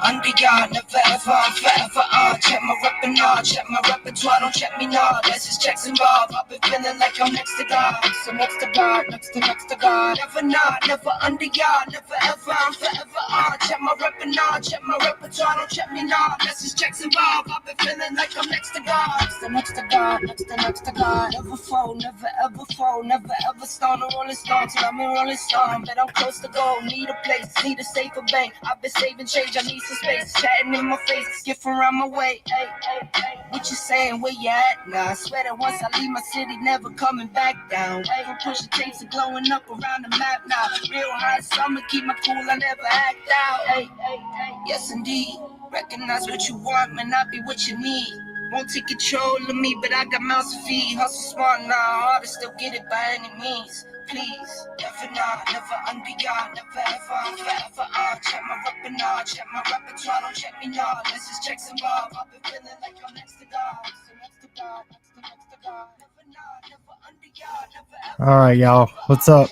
under ya, never ever, I'm forever on. Check my repertoire, check my repertoire, don't check me now. This is checks involved. I've been feeling like I'm next to God, so next to God, next to God. Never not, never under ya, never ever, I'm forever on. Check my repertoire, check my repertoire, don't check me now. This is checks involved. I've been feeling like I'm next to God, so next to God, next to God. Never fold, never ever fold, never ever stone a Rolling Stone till I'm in Rolling Stone. But I'm close to gold, need a place, need a safer bank. I've been saving change, I need some space. Chatting in my face, get from around my way. Hey, hey, hey. What you saying, where you at now? I swear that once I leave my city, never coming back down. From pushing tapes and glowing up around the map now. Real hot summer, keep my cool, I never act out. Hey, hey, hey. Yes indeed, recognize what you want, may not be what you need. Won't take control of me, but I got mouths to feed. Hustle smart now, hard to still get it by any means. Please, never not, never under y'all, never ever, I'm forever on. Check my repertoire, check my repertoire, don't check me now. This is checks involved. I've been feeling like I'm next to God, so next to God, next to God. Never not, never under y'all, never ever. All right, y'all, what's up?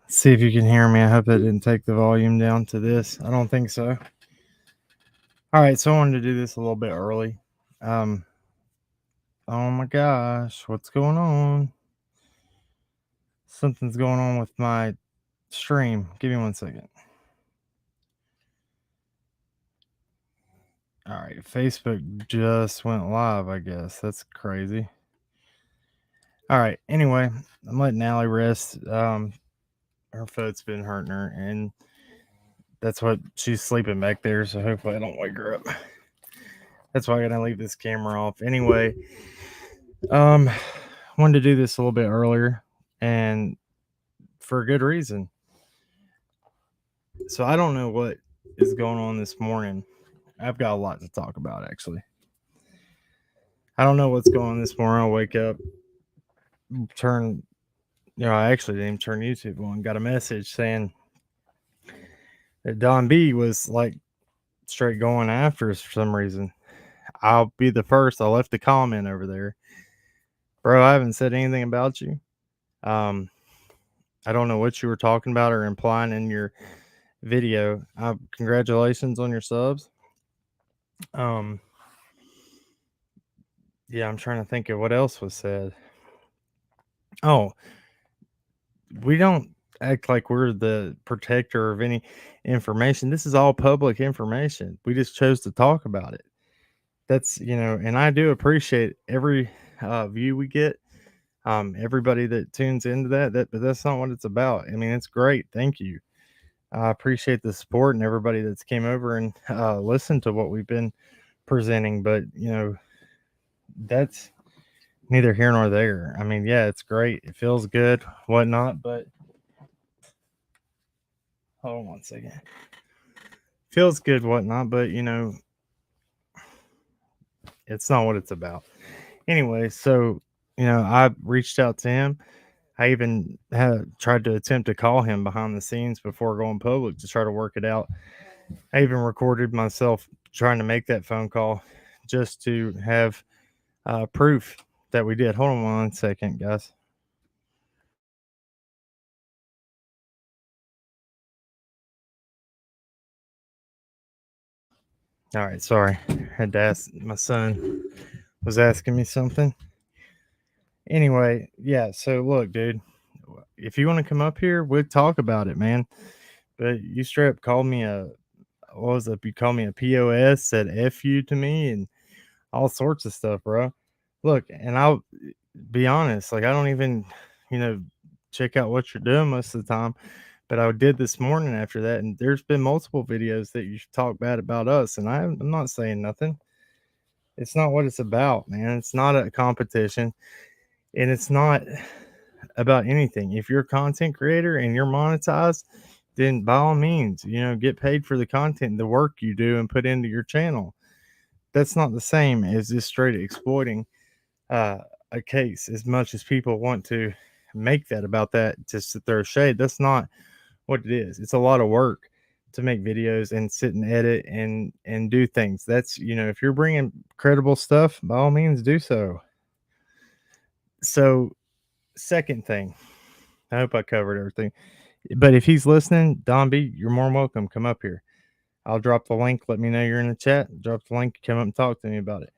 Let's see if you can hear me. I hope I didn't take the volume down to this. I don't think so. All right, so I wanted to do this a little bit early. Oh my gosh, what's going on? Something's going on with my stream. Give me 1 second. All right, Facebook just went live, I guess. That's crazy. All right, anyway, I'm letting Allie rest. Her foot's been hurting her, and that's what she's sleeping back there, so hopefully I don't wake her up. That's why I gotta leave this camera off. Anyway, wanted to do this a little bit earlier, and for a good reason. So I don't know what is going on this morning. I've got a lot to talk about, actually. I don't know what's going on this morning. I wake up, I actually didn't even turn YouTube on. Got a message saying that Don B was like straight going after us for some reason. I'll be the first. I left a comment over there. Bro, I haven't said anything about you. I don't know what you were talking about or implying in your video. Congratulations on your subs. Yeah, I'm trying to think of what else was said. Oh, we don't act like we're the protector of any information. This is all public information. We just chose to talk about it. That's, and I do appreciate every view we get. Everybody that tunes into but that's not what it's about. I mean, it's great. Thank you. I appreciate the support and everybody that's came over and listened to what we've been presenting. But, that's neither here nor there. I mean, yeah, it's great. It feels good, whatnot. But hold on 1 second. Feels good, whatnot. But, it's not what it's about. Anyway, so, I reached out to him. I even tried to attempt to call him behind the scenes before going public to try to work it out. I even recorded myself trying to make that phone call just to have proof that we did. Hold on 1 second, guys. All right, sorry. I had to ask. My son was asking me something. Anyway, yeah, so look, dude, if you want to come up here, we'll talk about it, man. But you straight up called me you called me a POS, said F you to me and all sorts of stuff, bro. Look, and I'll be honest, like I don't even, check out what you're doing most of the time. But I did this morning after that, and there's been multiple videos that you talk bad about us, and I'm not saying nothing. It's not what it's about, man. It's not a competition, and it's not about anything. If you're a content creator and you're monetized, then by all means, get paid for the content, the work you do and put into your channel. That's not the same as just straight exploiting a case. As much as people want to make that about that just to throw shade, that's not what it is. It's a lot of work to make videos and sit and edit and do things. That's, if you're bringing credible stuff, by all means do so. So, second thing, I hope I covered everything. But if he's listening, Don B, you're more than welcome. Come up here. I'll drop the link. Let me know you're in the chat. Drop the link. Come up and talk to me about it.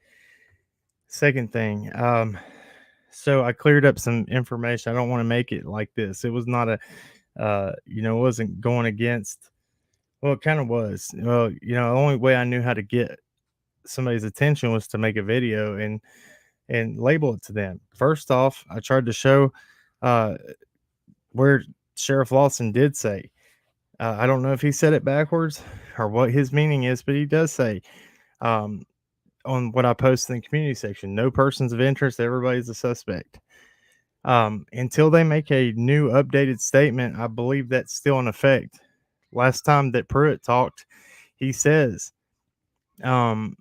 Second thing, so I cleared up some information. I don't want to make it like this. It was not a, it wasn't going against. Well, it kind of was. Well, the only way I knew how to get somebody's attention was to make a video and label it to them. First off, I tried to show uh, where Sheriff Lawson did say. I don't know if he said it backwards or what his meaning is, but he does say um, on what I posted in the community section, no persons of interest, everybody's a suspect. Until they make a new updated statement, I believe that's still in effect. Last time that Pruitt talked, he says, we're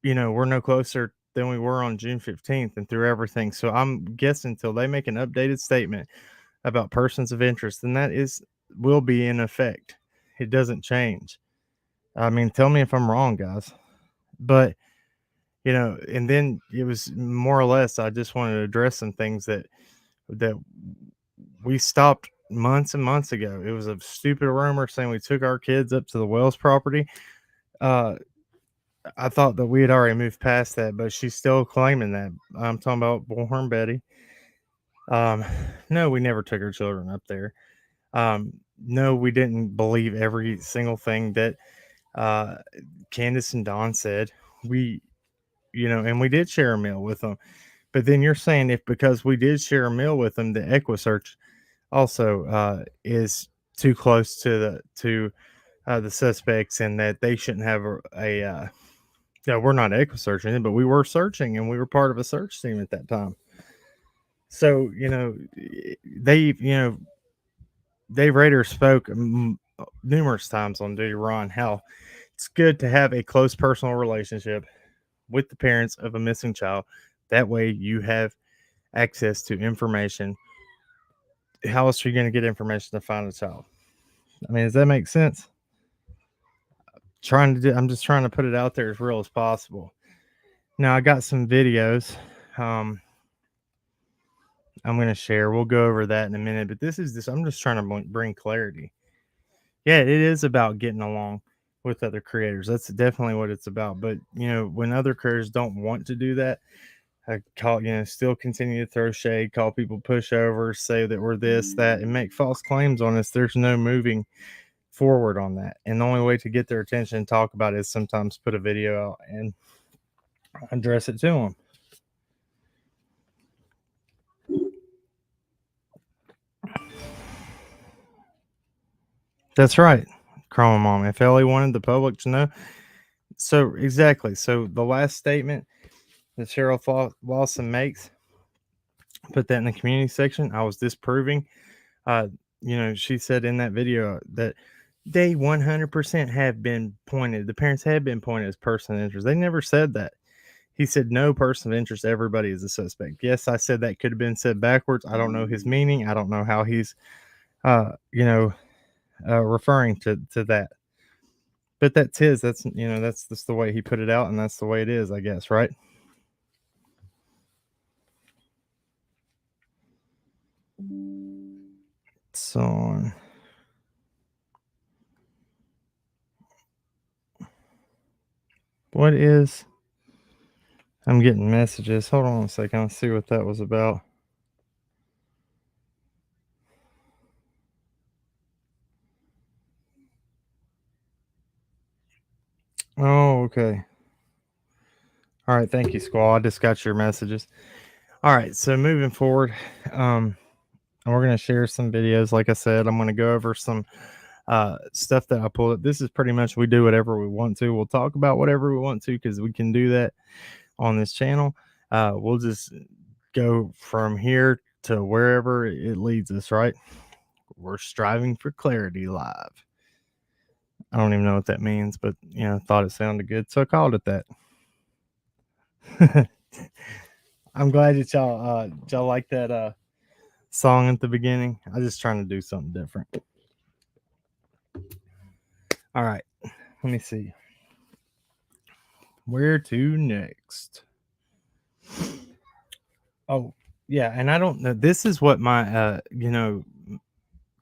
no closer than we were on June 15th and through everything. So I'm guessing until they make an updated statement about persons of interest, then will be in effect. It doesn't change. I mean, tell me if I'm wrong, guys. But and then it was more or less I just wanted to address some things that we stopped months and months ago. It was a stupid rumor saying we took our kids up to the Wells property. I thought that we had already moved past that, but she's still claiming that. I'm talking about Bullhorn Betty. No, we never took our children up there. No, we didn't believe every single thing that Candace and Don said. And we did share a meal with them. But then you're saying if because we did share a meal with them, the EquiSearch also is too close to the suspects, and that they shouldn't have we're not EquiSearching it, but we were searching, and we were part of a search team at that time. So Dave Rader spoke numerous times on Duty Ron how it's good to have a close personal relationship with the parents of a missing child. That way you have access to information. How else are you going to get information to find a child? I mean, does that make sense? I'm just trying to put it out there as real as possible. Now I got some videos. I'm going to share. We'll go over that in a minute, but I'm just trying to bring clarity. Yeah, it is about getting along with other creators. That's definitely what it's about. But, when other creators don't want to do that, I still continue to throw shade, call people pushovers, say that we're this, that, and make false claims on us. There's no moving forward on that. And the only way to get their attention and talk about it is sometimes put a video out and address it to them. That's right, Chroma Mom. If Ellie wanted the public to know. So, exactly. So, the last statement that Sheriff Lawson makes, put that in the community section. I was disproving. She said in that video that they 100% have been pointed. The parents have been pointed as person of interest. They never said that. He said no person of interest. Everybody is a suspect. Yes, I said that could have been said backwards. I don't know his meaning. I don't know how he's, referring to that. But that's his. That's the way he put it out, and that's the way it is, I guess, right? So what is? I'm getting messages. Hold on a second. Let's see what that was about. Oh, okay. All right. Thank you, Squall. I just got your messages. All right. So moving forward, and we're going to share some videos. Like I said, I'm going to go over some stuff that I pulled up. This is pretty much we do whatever we want to. We'll talk about whatever we want to because we can do that on this channel. We'll just go from here to wherever it leads us, right? We're striving for clarity live. I don't even know what that means, but thought it sounded good, so I called it that. I'm glad that y'all like that song at the beginning. I was just trying to do something different. All right, let me see. Where to next? Oh, yeah, and I don't know. This is what my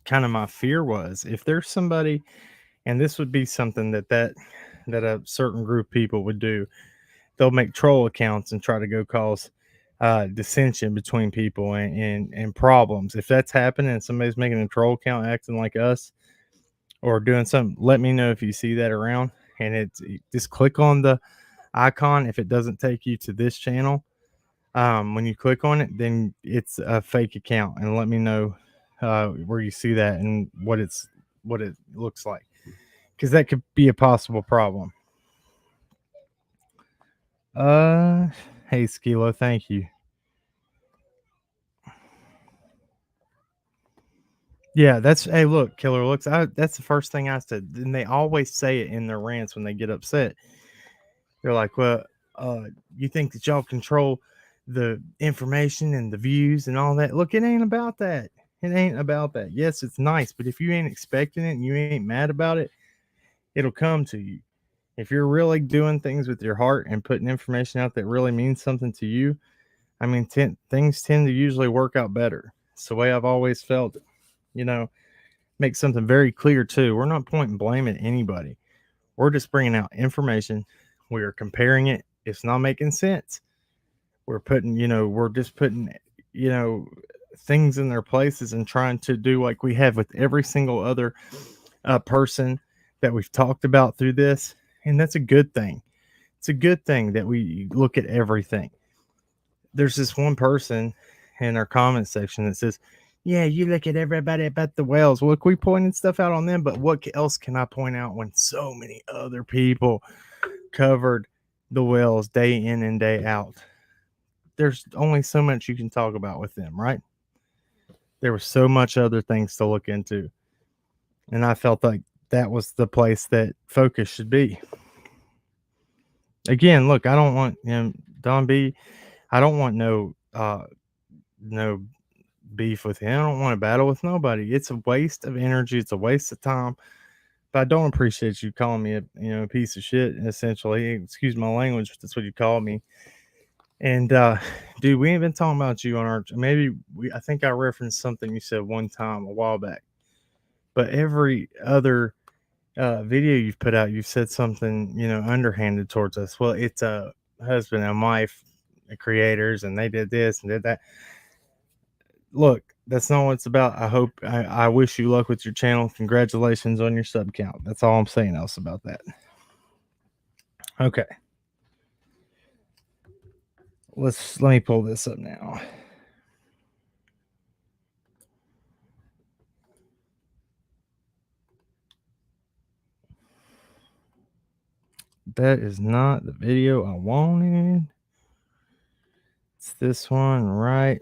kind of my fear was. If there's somebody And this would be something that a certain group of people would do. They'll make troll accounts and try to go cause dissension between people and problems. If that's happening and somebody's making a troll account acting like us or doing something, let me know if you see that around. And it's just click on the icon. If it doesn't take you to this channel, when you click on it, then it's a fake account, and let me know where you see that and what it looks like, because that could be a possible problem. Uh, hey Skilo, thank you. Yeah, that's hey look, killer looks. That's the first thing I said, and they always say it in their rants when they get upset. They're like, well, uh, you think that y'all control the information and the views and all that? Look, it ain't about that. It ain't about that. Yes, it's nice, but if you ain't expecting it and you ain't mad about it, it'll come to you. If you're really doing things with your heart and putting information out that really means something to you, I mean, things tend to usually work out better. It's the way I've always felt. You know, make something very clear too. We're not pointing blame at anybody. We're just bringing out information. We are comparing it. It's not making sense. We're putting, we're just putting, you know, things in their places and trying to do like we have with every single other person that we've talked about through this. And that's a good thing. It's a good thing that we look at everything. There's this one person in our comment section that says, yeah, you look at everybody about the whales. Well, look, we pointed stuff out on them, but what else can I point out when so many other people covered the whales day in and day out? There's only so much you can talk about with them, right? There was so much other things to look into. And I felt like that was the place that focus should be. Again, look, I don't want Don B. I don't want no beef with him. I don't want to battle with nobody. It's a waste of energy. It's a waste of time. But I don't appreciate you calling me a piece of shit. Essentially, excuse my language, but that's what you called me. And dude, we ain't been talking about you on our. Maybe we. I think I referenced something you said one time a while back. But every other video you've put out, you've said something underhanded towards us. Well, it's a husband and wife creators, and they did this and did that. Look, that's not what it's about. I wish you luck with your channel. Congratulations on your sub count. That's all I'm saying else about that. Okay. Let me pull this up now. That is not the video I wanted. It's this one right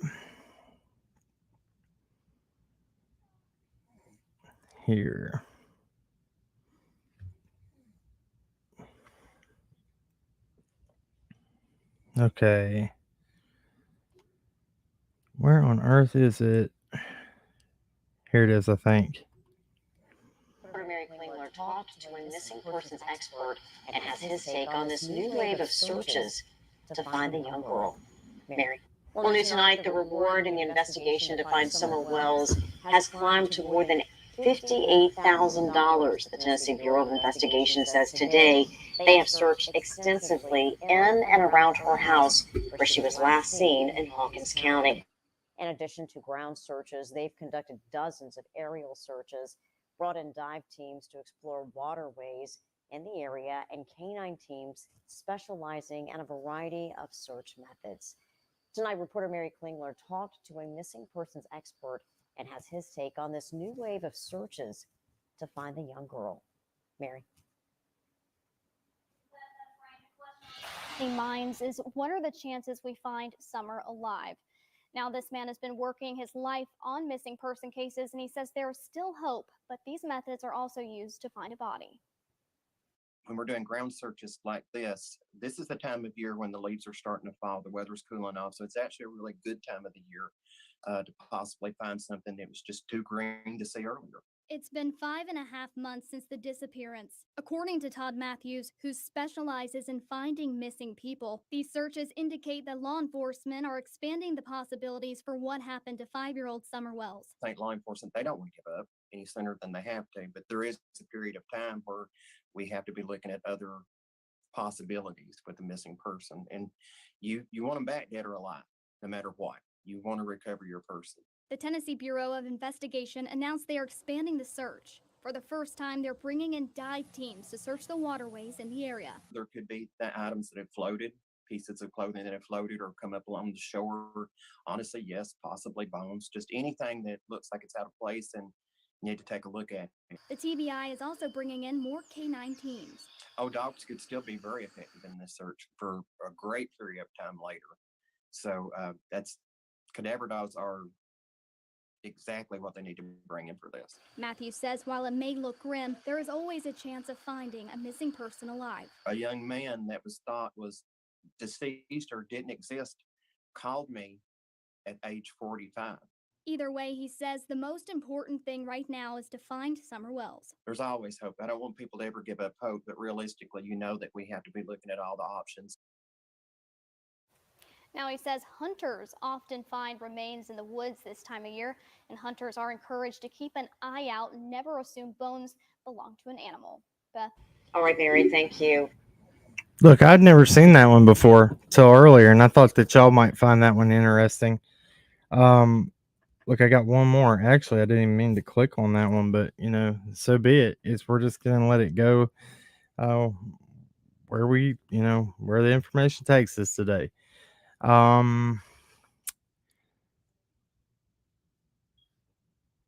here. Okay. Where on earth is it? Here it is, I think. Mary Klingler talked to a missing persons expert and has his take on this new wave of searches to find the young girl. Mary. Well, new tonight, the reward in the investigation to find Summer Wells has climbed to more than $58,000. The Tennessee Bureau of Investigation says today they have searched extensively in and around her house where she was last seen in Hawkins County. In addition to ground searches, they've conducted dozens of aerial searches, brought in dive teams to explore waterways in the area, and canine teams specializing in a variety of search methods. Tonight, reporter Mary Klingler talked to a missing persons expert and has his take on this new wave of searches to find the young girl. Mary. Minds is what are the chances we find Summer alive? Now, this man has been working his life on missing person cases, and he says there is still hope, but these methods are also used to find a body. When we're doing ground searches like this is the time of year when the leaves are starting to fall, the weather's cooling off. So it's actually a really good time of the year to possibly find something that was just too green to see earlier. It's been 5.5 months since the disappearance. According to Todd Matthews, who specializes in finding missing people, these searches indicate that law enforcement are expanding the possibilities for what happened to 5-year-old Summer Wells. I think law enforcement, they don't want to give up. any sooner than they have to. But there is a period of time where we have to be looking at other possibilities with the missing person. And you want them back dead or alive, no matter what. You want to recover your person. The Tennessee Bureau of Investigation announced they are expanding the search. For the first time, they're bringing in dive teams to search the waterways in the area. There could be the items that have floated, pieces of clothing that have floated or come up along the shore. Honestly, yes, possibly bones, just anything that looks like it's out of place and you need to take a look at it. The TBI is also bringing in more canine teams. Oh, dogs could still be very effective in this search for a great period of time later. So that's cadaver dogs are exactly what they need to bring in for this. Matthew says while it may look grim, there is always a chance of finding a missing person alive. A young man that was thought was deceased or didn't exist called me at age 45. Either way, he says the most important thing right now is to find Summer Wells. There's always hope. I don't want people to ever give up hope, but realistically, you know that we have to be looking at all the options. Now, he says hunters often find remains in the woods this time of year, and hunters are encouraged to keep an eye out and never assume bones belong to an animal. Beth? All right, Mary, thank you. Look, I'd never seen that one before till earlier, and I thought that y'all might find that one interesting. Look, I got one more. Actually, I didn't even mean to click on that one, but so be it. We're just gonna let it go where where the information takes us today.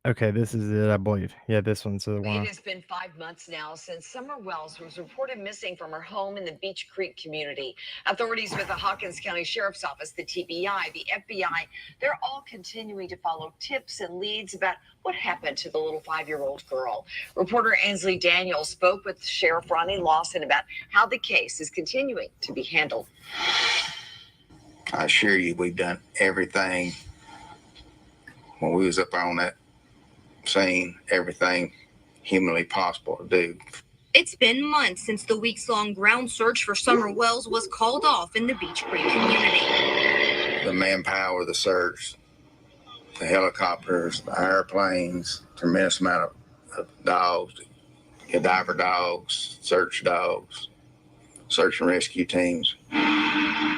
Okay, this is it, I believe. Yeah, this one's the one. It has been 5 months now since Summer Wells was reported missing from her home in the Beach Creek community. Authorities with the Hawkins County Sheriff's Office, the TBI, the FBI, they're all continuing to follow tips and leads about what happened to the little 5-year-old girl. Reporter Ansley Daniels spoke with Sheriff Ronnie Lawson about how the case is continuing to be handled. I assure you, we've done everything when we was up there on that scene, everything humanly possible to do. It's been months since the weeks-long ground search for Summer Wells was called off in the Beach Creek community. The manpower, the search, the helicopters, the airplanes, tremendous amount of dogs, cadaver dogs, search and rescue teams.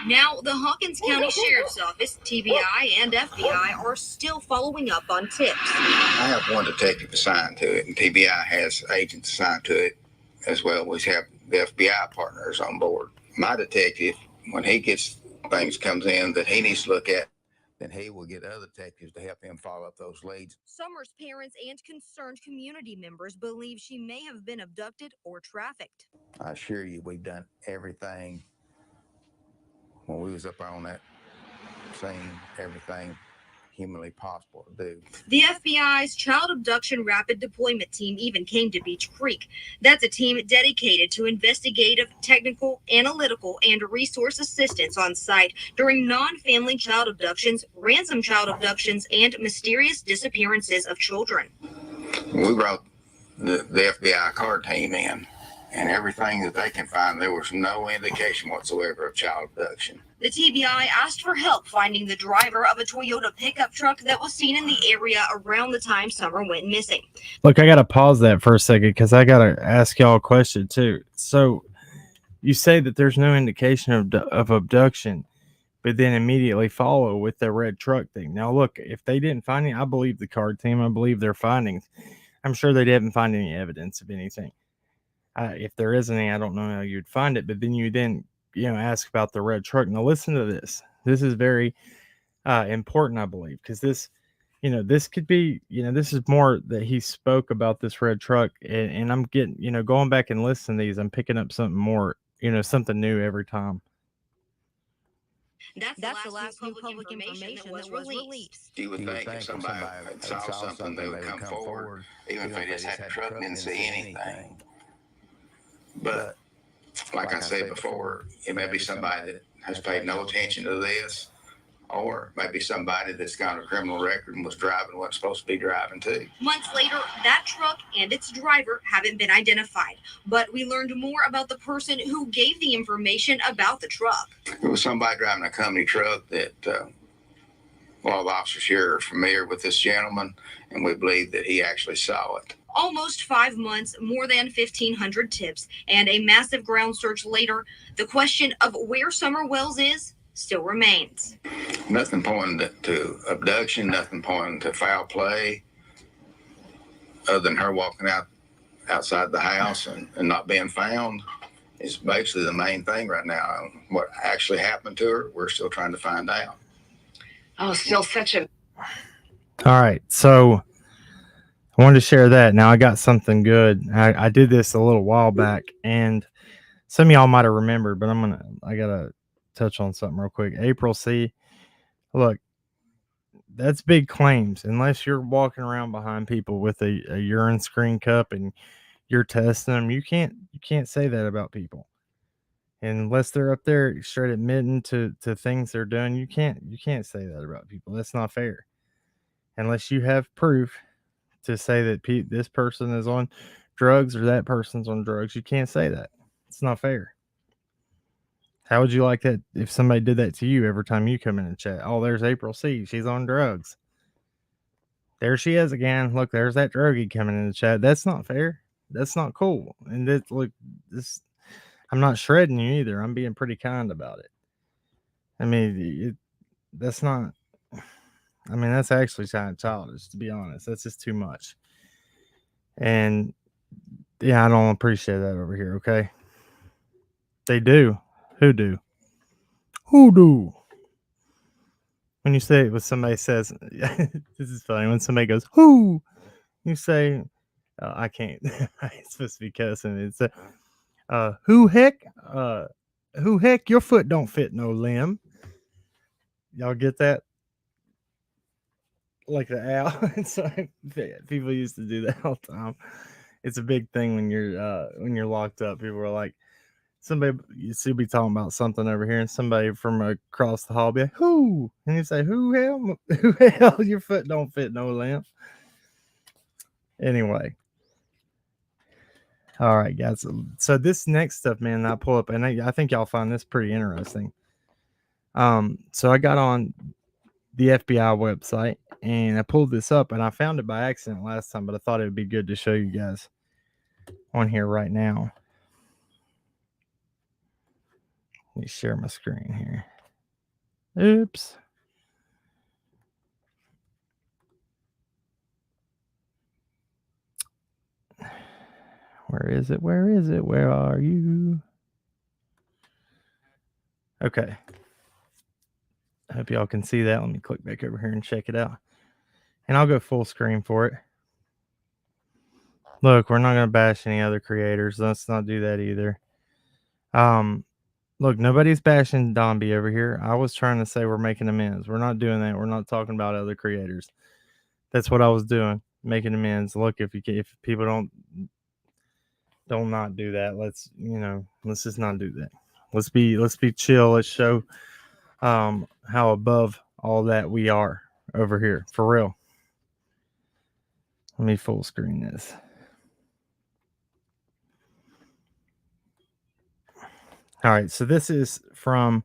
Now, the Hawkins County Sheriff's Office, TBI, and FBI are still following up on tips. I have one detective assigned to it, and TBI has agents assigned to it as well. We have the FBI partners on board. My detective, when he gets things comes in that he needs to look at, then he will get other detectives to help him follow up those leads. Summer's parents and concerned community members believe she may have been abducted or trafficked. I assure you, we've done everything when we was up on that scene, everything humanly possible to do. The FBI's Child Abduction Rapid Deployment Team even came to Beach Creek. That's a team dedicated to investigative, technical, analytical, and resource assistance on site during non-family child abductions, ransom child abductions, and mysterious disappearances of children. We brought the FBI card team in, and everything that they can find, there was no indication whatsoever of child abduction. The TBI asked for help finding the driver of a Toyota pickup truck that was seen in the area around the time Summer went missing. Look, I got to pause that for a second because I got to ask y'all a question too. So you say that there's no indication of abduction, but then immediately follow with the red truck thing. Now, look, if they didn't find any, I believe the card team. I believe their findings. I'm sure they didn't find any evidence of anything. If there is any, I don't know how you'd find it. But then you ask about the red truck. Now, listen to this. This is very important, I believe, because this could be, this is more that he spoke about this red truck. And I'm getting, going back and listening to these, I'm picking up something more, something new every time. That's the last new public information that was released. You would think if somebody saw something, they would come forward, even if they just had a truck and didn't see anything. But like I said before, it may be somebody that has paid no attention to this, or maybe somebody that's got a criminal record and was driving wasn't supposed to be driving too. Months later, that truck and its driver haven't been identified, but we learned more about the person who gave the information about the truck. It was somebody driving a company truck that A lot of the officers here are familiar with this gentleman, and we believe that he actually saw it. Almost 5 months, more than 1,500 tips, and a massive ground search later, the question of where Summer Wells is still remains. Nothing pointing to abduction, nothing pointing to foul play, other than her walking outside the house and not being found. Is basically the main thing right now. What actually happened to her, we're still trying to find out. Oh, still such a. All right, so I wanted to share that. Now I got something good. I did this a little while back, and some of y'all might have remembered, but I gotta touch on something real quick. April C. Look, that's big claims. Unless you're walking around behind people with a urine screen cup and you're testing them, you can't say that about people. And unless they're up there straight admitting to things they're doing, you can't say that about people. That's not fair. Unless you have proof to say that this person is on drugs or that person's on drugs, you can't say that. It's not fair. How would you like that if somebody did that to you every time you come in and chat? Oh, there's April C. She's on drugs. There she is again. Look, there's that druggie coming in the chat. That's not fair. That's not cool. And this, I'm not shredding you either. I'm being pretty kind about it. I mean, that's not. I mean, that's actually kind of childish, to be honest. That's just too much. And yeah, I don't appreciate that over here. Okay, they do. Who do? Who do? When you say, when somebody says, this is funny. When somebody goes, who? You say, I can't. It's supposed to be cussing. It's who heck? Who heck? Your foot don't fit no limb. Y'all get that? Like the owl. It's like, people used to do that all the time. It's a big thing when you're locked up. People are like, somebody you see be talking about something over here, and somebody from across the hall be like, who? And you say, who hell? Your foot don't fit no limb. Anyway. All right, guys. So this next stuff, man, I pull up, and I think y'all find this pretty interesting. So I got on the FBI website, and I pulled this up, and I found it by accident last time, but I thought it would be good to show you guys on here right now. Let me share my screen here. Oops. Where is it? Where is it? Where are you? Okay. I hope y'all can see that. Let me click back over here and check it out. And I'll go full screen for it. Look, we're not going to bash any other creators. Let's not do that either. Look, nobody's bashing Dombey over here. I was trying to say we're making amends. We're not doing that. We're not talking about other creators. That's what I was doing, making amends. Look, if people don't not do that, let's just not do that. Let's be chill. Let's show how above all that we are over here, for real. Let me full screen this. All right, so this is from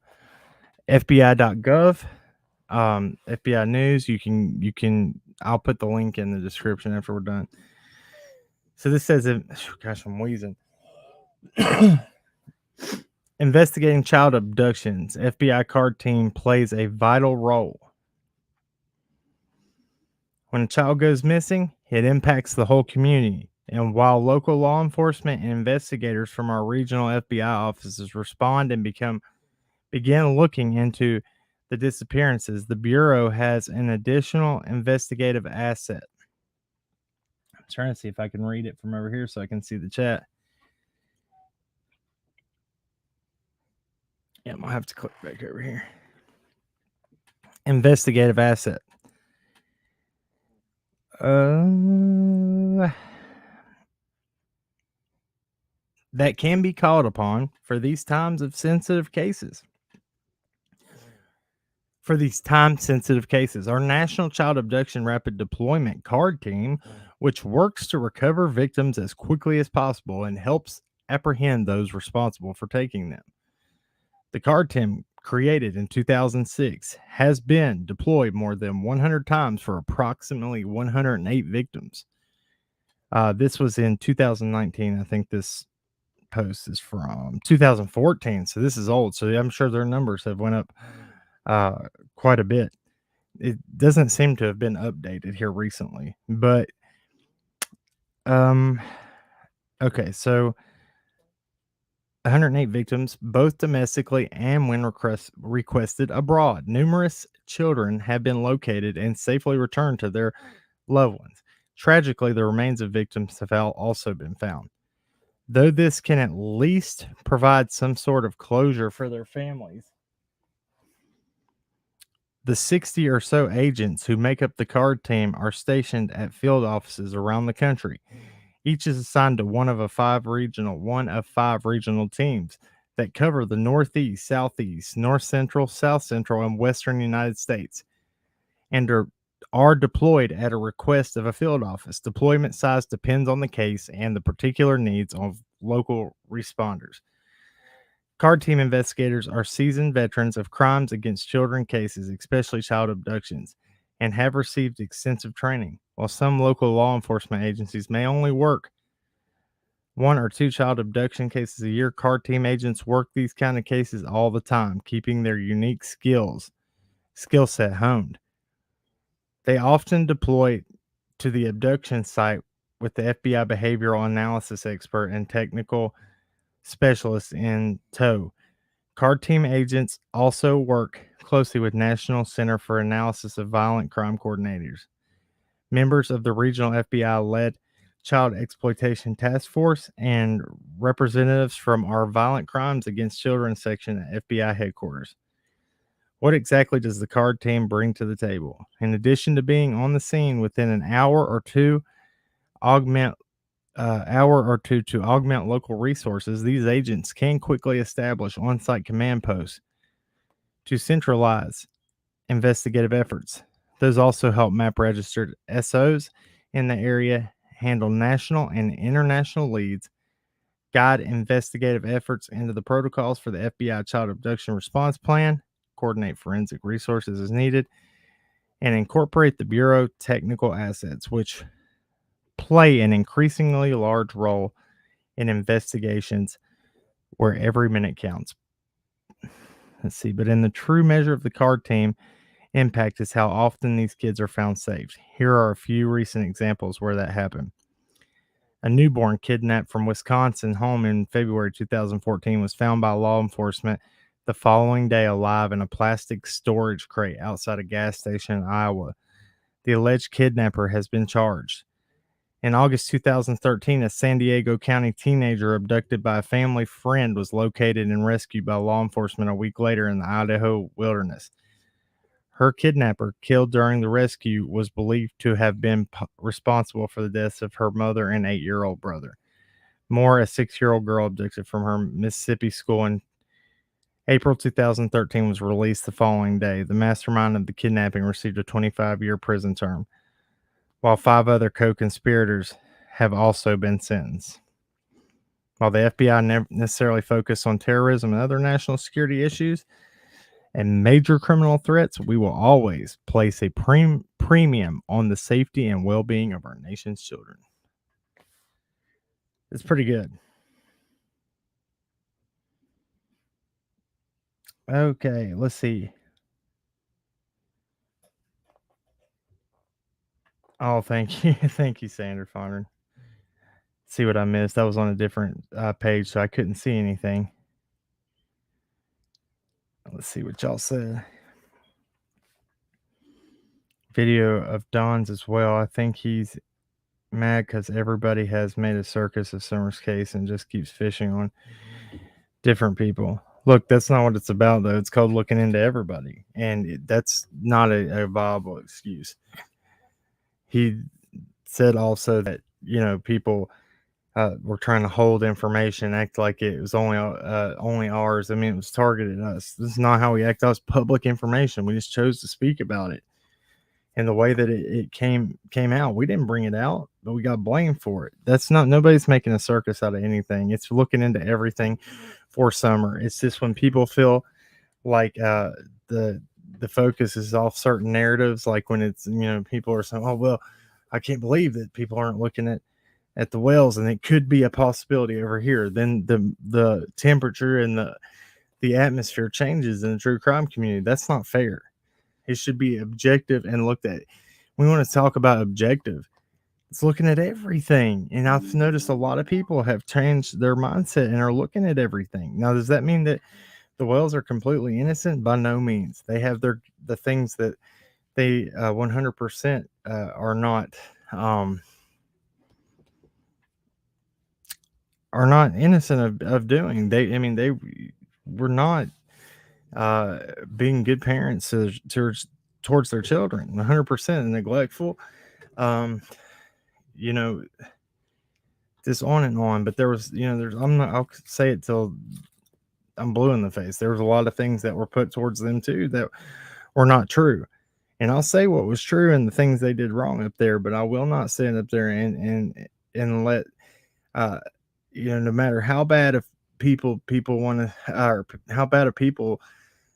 FBI.gov, FBI News. You can. I'll put the link in the description after we're done. So this says, gosh, I'm wheezing. Investigating child abductions, FBI card team plays a vital role. When a child goes missing, it impacts the whole community. And while local law enforcement and investigators from our regional FBI offices respond and begin looking into the disappearances, the Bureau has an additional investigative asset. I'm trying to see if I can read it from over here so I can see the chat. Yeah, I'll have to click back over here. Investigative asset. That can be called upon for these times of sensitive cases. For these time-sensitive cases, our National Child Abduction Rapid Deployment Card Team, which works to recover victims as quickly as possible and helps apprehend those responsible for taking them. The card team created in 2006, has been deployed more than 100 times for approximately 108 victims. This was in 2019. I think this post is from 2014, so this is old. So I'm sure their numbers have went up quite a bit. It doesn't seem to have been updated here recently, but okay, so 108 victims, both domestically and when requested abroad. Numerous children have been located and safely returned to their loved ones. Tragically, the remains of victims have also been found. Though this can at least provide some sort of closure for their families, the 60 or so agents who make up the CARD team are stationed at field offices around the country. Each is assigned to one of five regional teams that cover the Northeast, Southeast, North Central, South Central, and Western United States, and are deployed at a request of a field office. Deployment size depends on the case and the particular needs of local responders. CARD team investigators are seasoned veterans of crimes against children cases, especially child abductions, and have received extensive training. While some local law enforcement agencies may only work 1 or 2 child abduction cases a year, CARD team agents work these kind of cases all the time, keeping their unique skill set honed. They often deploy to the abduction site with the FBI behavioral analysis expert and technical specialists in tow. CARD team agents also work closely with National Center for Analysis of Violent Crime coordinators, members of the regional FBI-led Child Exploitation Task Force, and representatives from our Violent Crimes Against Children section at FBI headquarters. What exactly does the CARD team bring to the table? In addition to being on the scene within an hour or two to augment local resources, these agents can quickly establish on-site command posts to centralize investigative efforts. Those also help map registered SOs in the area, handle national and international leads, guide investigative efforts into the protocols for the FBI Child Abduction Response Plan, coordinate forensic resources as needed, and incorporate the Bureau technical assets, which play an increasingly large role in investigations where every minute counts. Let's see, but in the true measure of the CARD team impact is how often these kids are found safe. Here are a few recent examples where that happened. A newborn kidnapped from Wisconsin home in February 2014 was found by law enforcement the following day alive in a plastic storage crate outside a gas station in Iowa. The alleged kidnapper has been charged. In August 2013, a San Diego County teenager abducted by a family friend was located and rescued by law enforcement a week later in the Idaho wilderness. Her kidnapper, killed during the rescue, was believed to have been responsible for the deaths of her mother and 8-year-old brother. Moore, a 6-year-old girl abducted from her Mississippi school in April 2013, was released the following day. The mastermind of the kidnapping received a 25-year prison term, while 5 other co-conspirators have also been sentenced. While the FBI never necessarily focus on terrorism and other national security issues and major criminal threats, we will always place a premium on the safety and well-being of our nation's children. It's pretty good. Okay, let's see. Oh, thank you. Thank you, Sandra Fonner. See what I missed. That was on a different page, so I couldn't see anything. Let's see what y'all said. Video of Don's as well. I think he's mad because everybody has made a circus of Summer's case and just keeps fishing on different people. Look, that's not what it's about, though. It's called looking into everybody, and that's not a viable excuse. He said also that, people were trying to hold information, act like it was only ours. I mean, it was targeted at us. This is not how we act. That was public information. We just chose to speak about it. And the way that it came out, we didn't bring it out, but we got blamed for it. Nobody's making a circus out of anything. It's looking into everything for Summer. It's just when people feel like the focus is off certain narratives, like when it's, people are saying, oh well, I can't believe that people aren't looking at the wells, and it could be a possibility over here. Then the temperature and the atmosphere changes in the true crime community. That's not fair. It should be objective and looked at. We want to talk about objective. It's looking at everything. And I've noticed a lot of people have changed their mindset and are looking at everything. Now, does that mean that the whales are completely innocent? By no means. They have the things that they 100% um, are not innocent of doing. They were not being good parents towards their children, 100% neglectful. Um, you know, this on and on. But there was, I'll say it till I'm blue in the face. There was a lot of things that were put towards them too that were not true. And I'll say what was true and the things they did wrong up there, but I will not stand up there and let uh no matter how bad of people want to, or how bad of people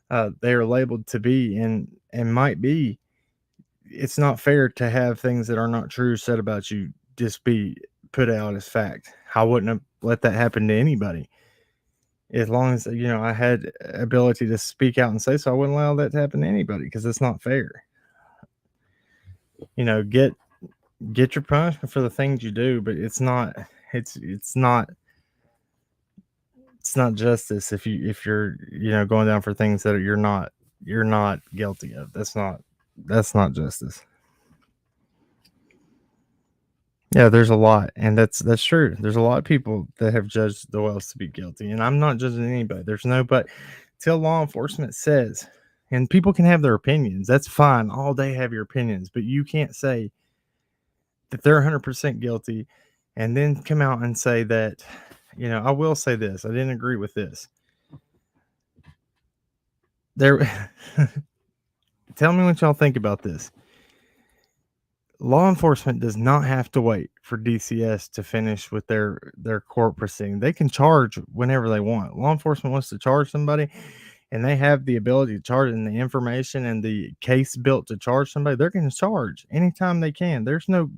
they are labeled to be and might be, it's not fair to have things that are not true said about you just be put out as fact. I wouldn't have let that happen to anybody. As long as I had ability to speak out and say so, I wouldn't allow that to happen to anybody because it's not fair. Get your punishment for the things you do, but it's not justice if you're going down for things that you're not guilty of. That's not justice. Yeah, there's a lot, and that's true. There's a lot of people that have judged the whales to be guilty, and I'm not judging anybody. There's no but till law enforcement says, and people can have their opinions. That's fine. All day have your opinions, but you can't say that they're 100% guilty and then come out and say that, I will say this. I didn't agree with this. There, tell me what y'all think about this. Law enforcement does not have to wait for DCS to finish with their court proceeding. They can charge whenever they want. Law enforcement wants to charge somebody, and they have the ability to charge, and the information and the case built to charge somebody, they're going to charge anytime they can. There's no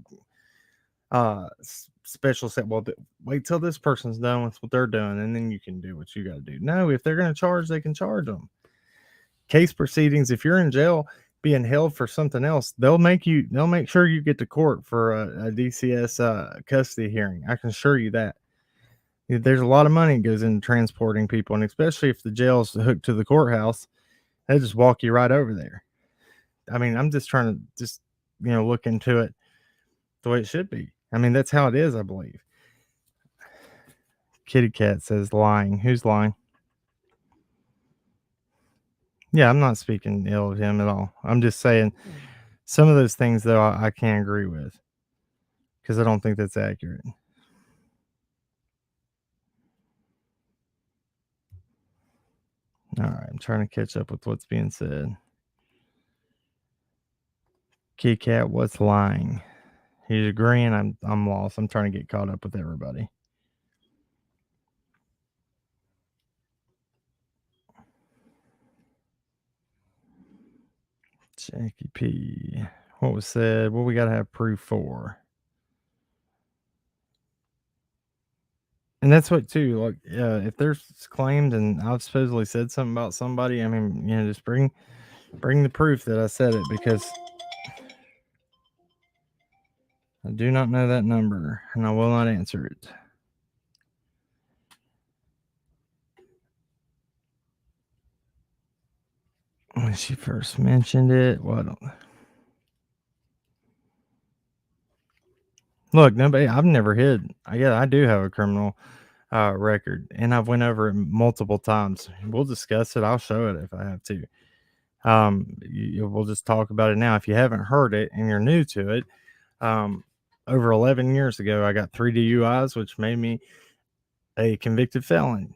special set. Well, wait till this person's done with what they're doing, and then you can do what you got to do. No, if they're going to charge, they can charge them. Case proceedings, if you're in jail being held for something else, they'll make sure you get to court for a DCS custody hearing. I can assure you that. There's a lot of money goes into transporting people, and especially if the jail's hooked to the courthouse, they just walk you right over there. I mean, I'm just trying to look into it the way it should be. I mean, that's how it is, I believe. Kitty Cat says lying. Who's lying? Yeah, I'm not speaking ill of him at all. I'm just saying some of those things, though, I can't agree with because I don't think that's accurate. All right, I'm trying to catch up with what's being said. Kitty Cat, what's lying? He's agreeing. I'm lost. I'm trying to get caught up with everybody. Jackie P. What was said? What we got to have proof for? And that's what too. Like, if there's claims and I've supposedly said something about somebody, I mean, just bring the proof that I said it, because I do not know that number and I will not answer it. When she first mentioned it, well, I don't. Look, nobody. I've never hid. I do have a criminal record, and I've went over it multiple times. We'll discuss it. I'll show it if I have to. We'll just talk about it now. If you haven't heard it and you're new to it, over 11 years ago, I got 3 DUIs, which made me a convicted felon.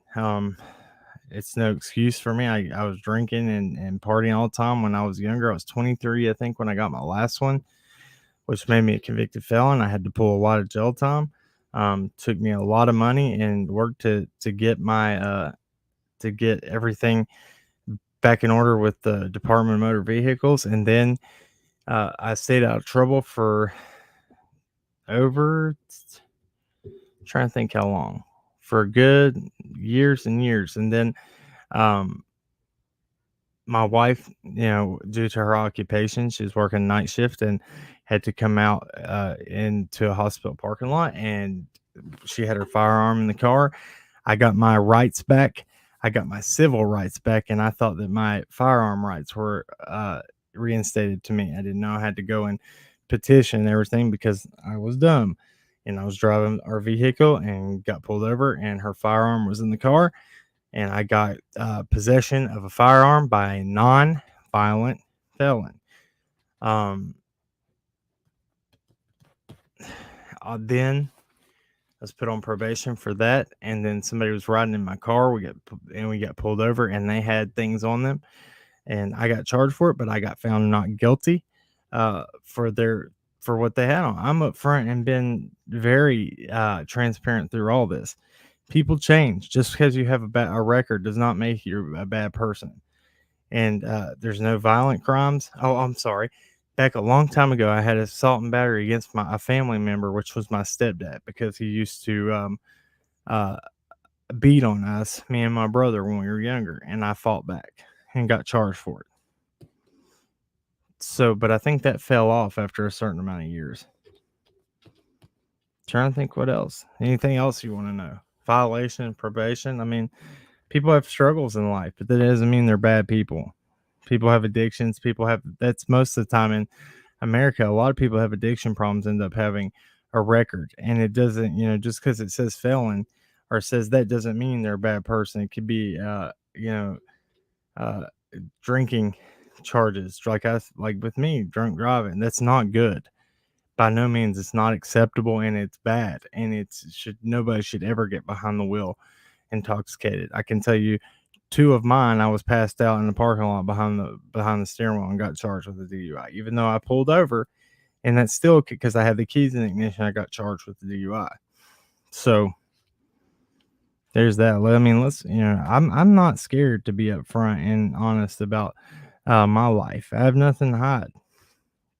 It's no excuse for me. I was drinking and partying all the time when I was younger. I was 23, I think, when I got my last one, which made me a convicted felon. I had to pull a lot of jail time. Took me a lot of money and work to get my to get everything back in order with the Department of Motor Vehicles, and then I stayed out of trouble for over, trying to think how long, for good years and years. And then um, my wife, due to her occupation, she was working night shift and had to come out into a hospital parking lot, and she had her firearm in the car. I got my rights back. I got my civil rights back, and I thought that my firearm rights were reinstated to me. I didn't know I had to go and petition and everything because I was dumb. And I was driving our vehicle and got pulled over, and her firearm was in the car. And I got possession of a firearm by a non-violent felon. Then I was put on probation for that, and then somebody was riding in my car. We got pulled over, and they had things on them, and I got charged for it, but I got found not guilty for what they had on. I'm up front and been very transparent through all this. People change. Just because you have a record does not make you a bad person. And there's no violent crimes. Oh, I'm sorry. Back a long time ago, I had assault and battery against a family member, which was my stepdad, because he used to beat on us, me and my brother, when we were younger, and I fought back and got charged for it. So, but I think that fell off after a certain amount of years. Trying to think what else. Anything else you want to know? Violation, probation. I mean, people have struggles in life, but that doesn't mean they're bad people. People have addictions. That's most of the time in America. A lot of people have addiction problems, end up having a record, and it doesn't, just because it says felon or says that doesn't mean they're a bad person. It could be, drinking charges, like with me, drunk driving. That's not good. By no means, it's not acceptable, and it's bad, and nobody should ever get behind the wheel intoxicated. I can tell you, 2 of mine, I was passed out in the parking lot behind the steering wheel and got charged with a DUI, even though I pulled over, and that's still because I had the keys in the ignition. I got charged with the DUI. So there's that. I mean, I'm not scared to be upfront and honest about my life. I have nothing to hide.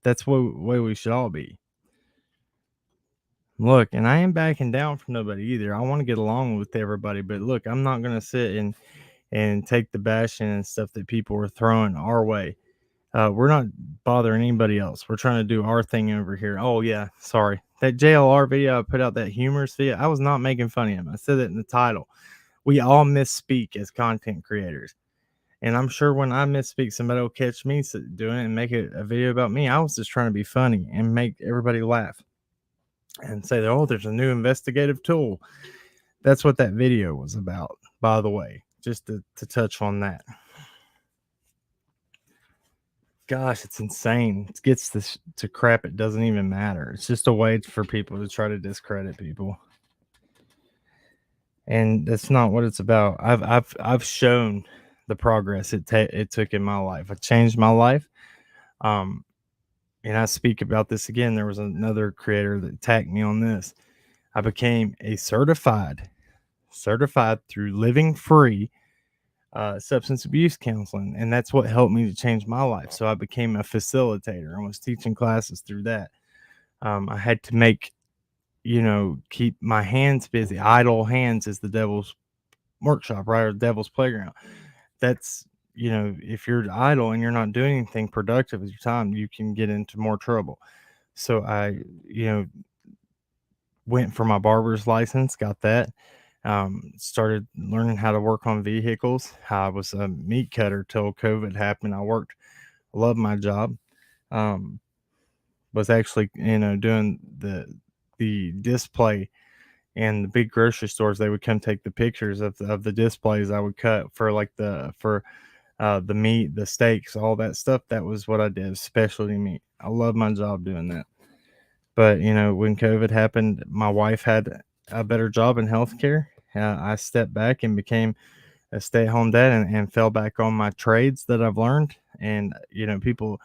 That's the way we should all be. Look, and I ain't backing down from nobody either. I want to get along with everybody, but look, I'm not gonna sit and take the bashing and stuff that people are throwing our way. We're not bothering anybody else. We're trying to do our thing over here. Oh yeah, sorry. That JLR video I put out, that humorous video, I was not making fun of him. I said it in the title. We all misspeak as content creators. And I'm sure when I misspeak, somebody will catch me doing it and make a video about me. I was just trying to be funny and make everybody laugh and say, oh, there's a new investigative tool. That's what that video was about, by the way, just to touch on that. Gosh, it's insane. It gets this to crap. It doesn't even matter. It's just a way for people to try to discredit people. And that's not what it's about. I've shown the progress it took in my life. I changed my life. And I speak about this again. There was another creator that tagged me on this. I became a certified through Living Free substance abuse counseling, and that's what helped me to change my life. So I became a facilitator. I was teaching classes through that. I had to keep my hands busy. Idle hands is the devil's workshop, right? Or the devil's playground. That's, if you're idle and you're not doing anything productive with your time, you can get into more trouble. So I, went for my barber's license, got that. Started learning how to work on vehicles. I was a meat cutter till COVID happened. I loved my job. Was actually, doing the display and the big grocery stores. They would come take the pictures of the displays I would cut for the meat, the steaks, all that stuff. That was what I did, specialty meat. I love my job doing that. But, when COVID happened, my wife had a better job in healthcare. I stepped back and became a stay-at-home dad and fell back on my trades that I've learned. And, people,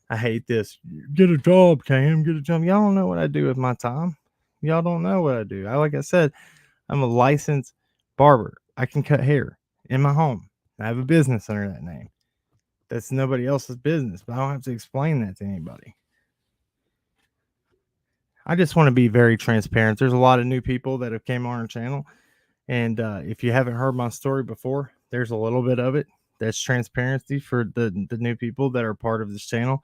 I hate this. Get a job, Cam, get a job. Y'all don't know what I do with my time. Y'all don't know what I do. Like I said, I'm a licensed barber. I can cut hair in my home. I have a business under that name. That's nobody else's business, but I don't have to explain that to anybody. I just want to be very transparent. There's a lot of new people that have came on our channel, and if you haven't heard my story before, there's a little bit of it that's transparency for the new people that are part of this channel.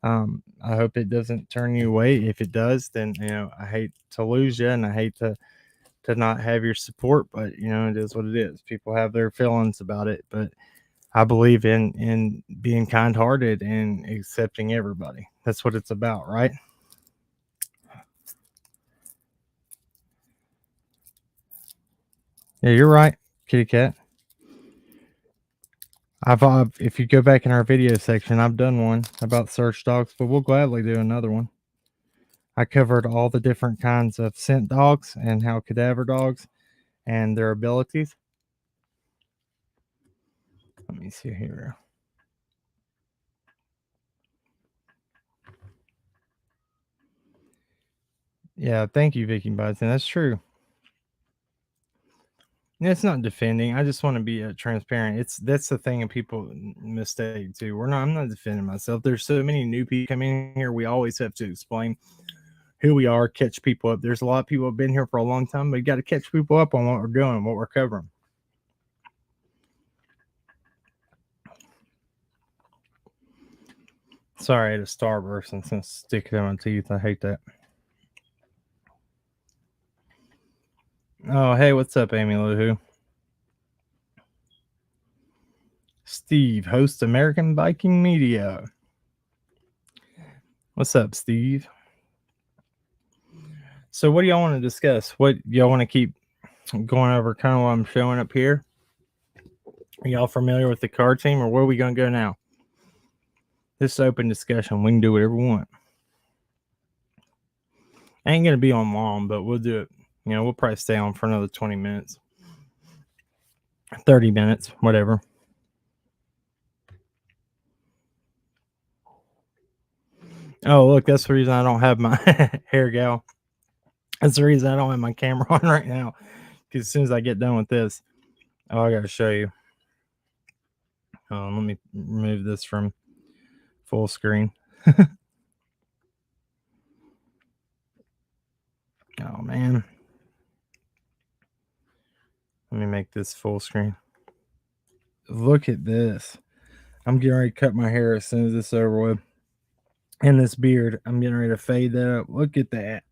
I hope it doesn't turn you away. If it does, then I hate to lose you, and I hate to not have your support. But it is what it is. People have their feelings about it, but I believe in being kind-hearted and accepting everybody. That's what it's about, right? Yeah, you're right, kitty cat. I've if you go back in our video section, I've done one about search dogs, but we'll gladly do another one. I covered all the different kinds of scent dogs and how cadaver dogs and their abilities. Let me see here. Yeah, thank you, Vicky Bison. That's true. It's not defending. I just want to be transparent. That's the thing, and people mistake too. I'm not defending myself. There's so many new people coming in here. We always have to explain who we are, catch people up. There's a lot of people who have been here for a long time, but you got to catch people up on what we're doing, what we're covering. Sorry, I had a Starburst and since stick it in my teeth. I hate that. Oh, hey, what's up, Amy Lou? Steve, host American Biking Media. What's up, Steve? So what do y'all want to discuss? What y'all want to keep going over kind of what I'm showing up here? Are y'all familiar with the card team, or where are we going to go now? This is open discussion. We can do whatever we want. I ain't going to be on long, but we'll do it. We'll probably stay on for another 20 minutes. 30 minutes, whatever. Oh, look, that's the reason I don't have my hair gal. That's the reason I don't have my camera on right now. Because as soon as I get done with this, I got to show you. Let me remove this from full screen. Oh, man. Let me make this full screen. Look at this. I'm getting ready to cut my hair as soon as this is over with. And this beard, I'm getting ready to fade that up. Look at that.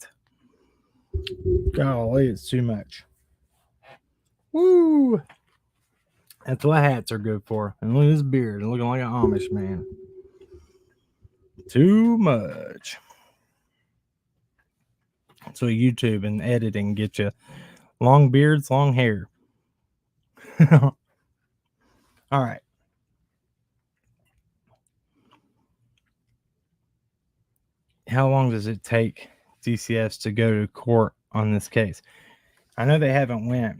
Golly, it's too much. Woo! That's what hats are good for. And look at this beard, looking like an Amish man. Too much. So YouTube and editing get you long beards, long hair. All right. How long does it take DCS to go to court on this case? I know they haven't went.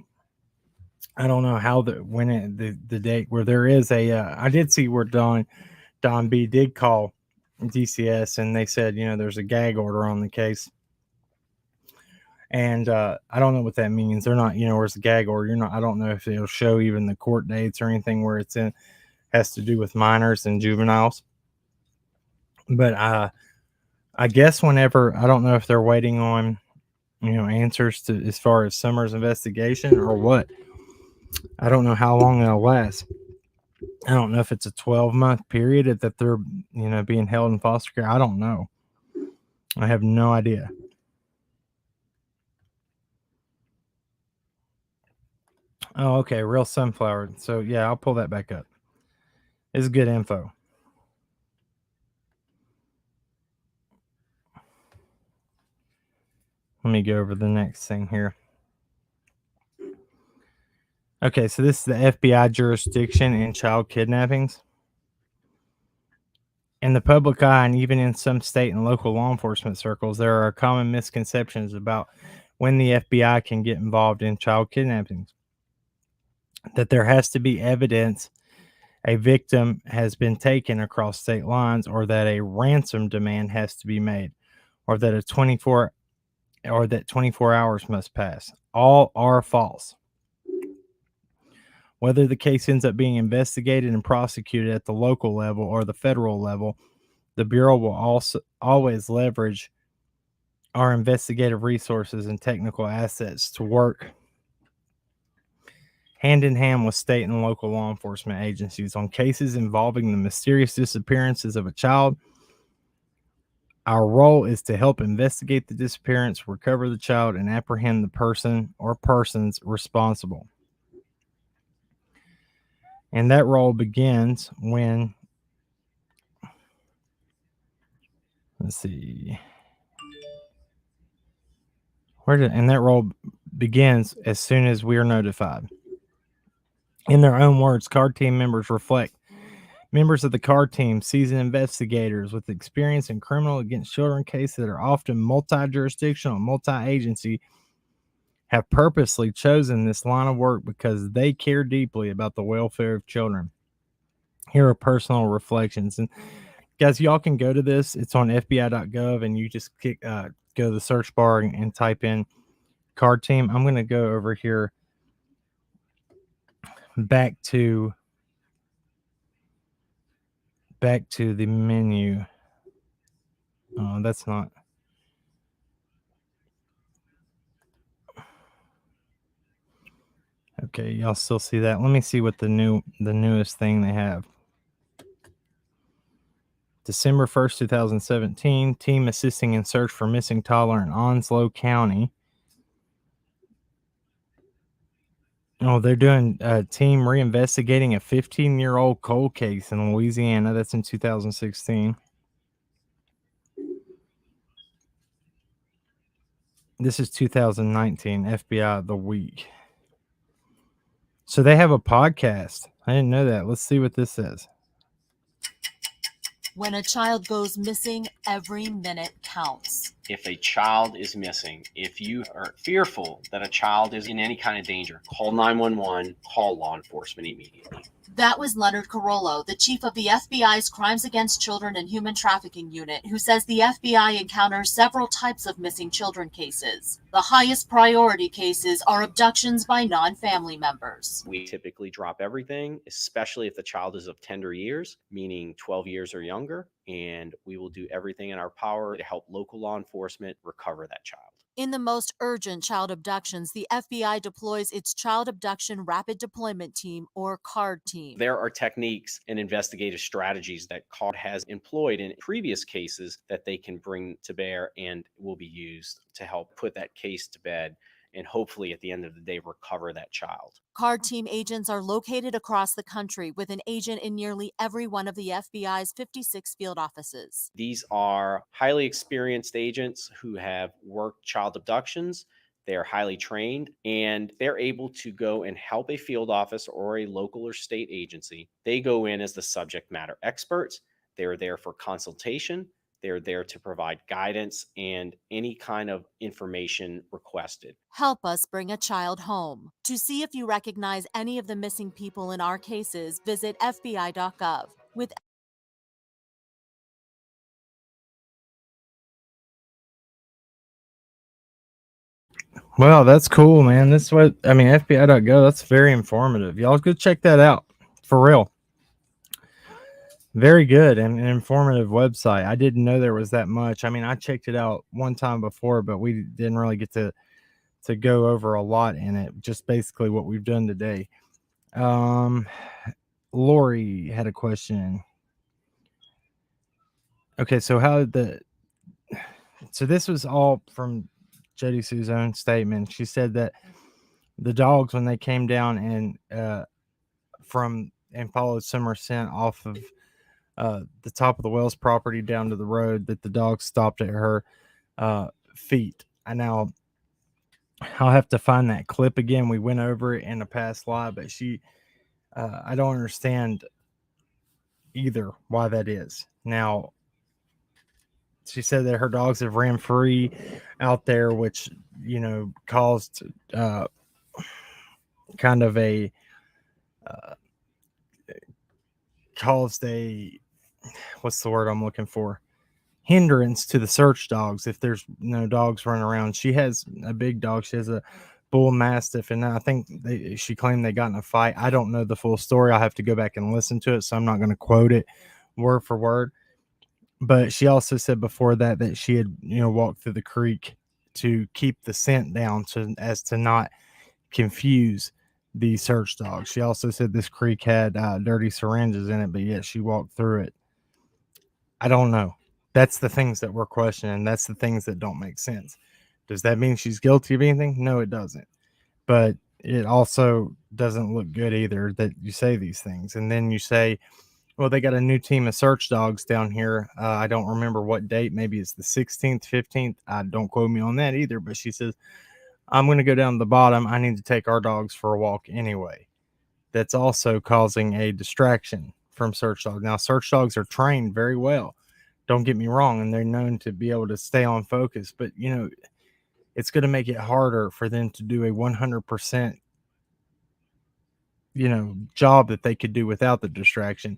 I don't know how the date where there is a. I did see where Don B did call DCS and they said there's a gag order on the case. And I don't know what that means. They're not, where's the gag order? I don't know if it'll show even the court dates or anything where it's has to do with minors and juveniles. But I guess whenever, I don't know if they're waiting on, answers to as far as Summer's investigation or what. I don't know how long it'll last. I don't know if it's a 12-month period that they're, being held in foster care. I don't know. I have no idea. Oh, okay. Real Sunflower. So, yeah, I'll pull that back up. It's good info. Let me go over the next thing here. Okay, so this is the FBI jurisdiction in child kidnappings. In the public eye, and even in some state and local law enforcement circles, there are common misconceptions about when the FBI can get involved in child kidnappings. That there has to be evidence a victim has been taken across state lines, or that a ransom demand has to be made, or that 24 hours must pass. All are false. Whether the case ends up being investigated and prosecuted at the local level or the federal level, the Bureau will also always leverage our investigative resources and technical assets to work hand in hand with state and local law enforcement agencies on cases involving the mysterious disappearances of a child. Our role is to help investigate the disappearance, recover the child, and apprehend the person or persons responsible. And that role begins when, let's see, and that role begins as soon as we are notified. In their own words, CARD team members reflect members of the CARD team, seasoned investigators with experience in criminal against children cases that are often multi-jurisdictional, multi-agency, have purposely chosen this line of work because they care deeply about the welfare of children. Here are personal reflections. And guys, y'all can go to this. It's on FBI.gov, and you just go to the search bar and type in CARD team. I'm going to go over here back to the menu. Oh, that's not. Okay, y'all still see that? Let me see what the newest thing they have. December 1st, 2017, team assisting in search for missing toddler in Onslow County. Oh, they're doing a team reinvestigating a 15-year-old cold case in Louisiana. That's in 2016. This is 2019, FBI The Week. So they have a podcast. I didn't know that. Let's see what this says. When a child goes missing, every minute counts. If a child is missing, if you are fearful that a child is in any kind of danger, call 911, call law enforcement immediately. That was Leonard Carollo, the chief of the FBI's Crimes Against Children and Human Trafficking Unit, who says the FBI encounters several types of missing children cases. The highest priority cases are abductions by non-family members. We typically drop everything, especially if the child is of tender years, meaning 12 years or younger, and we will do everything in our power to help local law enforcement recover that child. In the most urgent child abductions, the FBI deploys its Child Abduction Rapid Deployment Team, or CARD team. There are techniques and investigative strategies that CARD has employed in previous cases that they can bring to bear and will be used to help put that case to bed and hopefully at the end of the day recover that child. CARD team agents are located across the country with an agent in nearly every one of the FBI's 56 field offices. These are highly experienced agents who have worked child abductions. They are highly trained, and they're able to go and help a field office or a local or state agency. They go in as the subject matter experts. They're there for consultation. They're there to provide guidance and any kind of information requested. Help us bring a child home. To see if you recognize any of the missing people in our cases, visit FBI.gov. With Well, that's cool, man. That's what I mean. FBI.gov. That's very informative. Y'all go check that out for real. Very good and an informative website. I didn't know there was that much. I mean, I checked it out one time before, but we didn't really get to go over a lot in it. Just basically what we've done today. Lori had a question. Okay, so this was all from Jody Sue's own statement. She said that the dogs, when they came down and followed Summer Scent off of the top of the Wells property down to the road, that the dogs stopped at her feet. I'll have to find that clip again. We went over it in a past live, but I don't understand either why that is. Now, she said that her dogs have ran free out there, which, caused kind of a what's the word I'm looking for? Hindrance to the search dogs if there's no dogs running around. She has a big dog. She has a bull mastiff, and I think she claimed they got in a fight. I don't know the full story. I'll have to go back and listen to it, so I'm not going to quote it word for word. But she also said before that she had, walked through the creek to keep the scent down, as to not confuse the search dogs. She also said this creek had dirty syringes in it, but yet she walked through it. I don't know. That's the things that we're questioning. That's the things that don't make sense. Does that mean she's guilty of anything? No, it doesn't. But it also doesn't look good either that you say these things. And then you say, well, they got a new team of search dogs down here. I don't remember what date. Maybe it's the 16th, 15th. Don't quote me on that either. But she says, I'm going to go down to the bottom. I need to take our dogs for a walk anyway. That's also causing a distraction from search dogs. Now, search dogs are trained very well. Don't get me wrong. And they're known to be able to stay on focus. But, it's going to make it harder for them to do a 100%, job that they could do without the distraction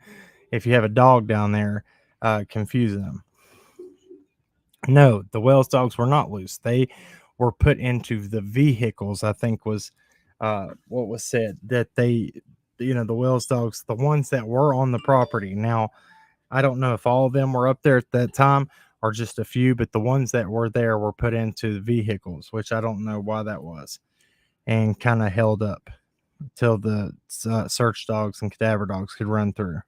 if you have a dog down there confusing them. No, the Wells dogs were not loose. They were put into the vehicles, I think was what was said, that they, the Wells dogs, the ones that were on the property. Now, I don't know if all of them were up there at that time or just a few, but the ones that were there were put into the vehicles, which I don't know why that was, and kind of held up till the search dogs and cadaver dogs could run through.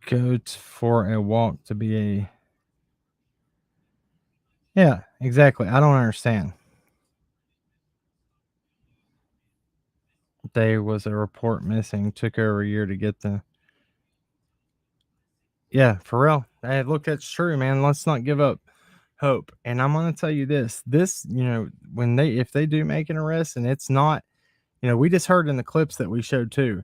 Go for a walk to be a... Yeah, exactly. I don't understand. There was a report missing. Took over a year to get the... Yeah, for real. Hey, look, that's true, man. Let's not give up hope. And I'm going to tell you this, if they do make an arrest and it's not, we just heard in the clips that we showed too,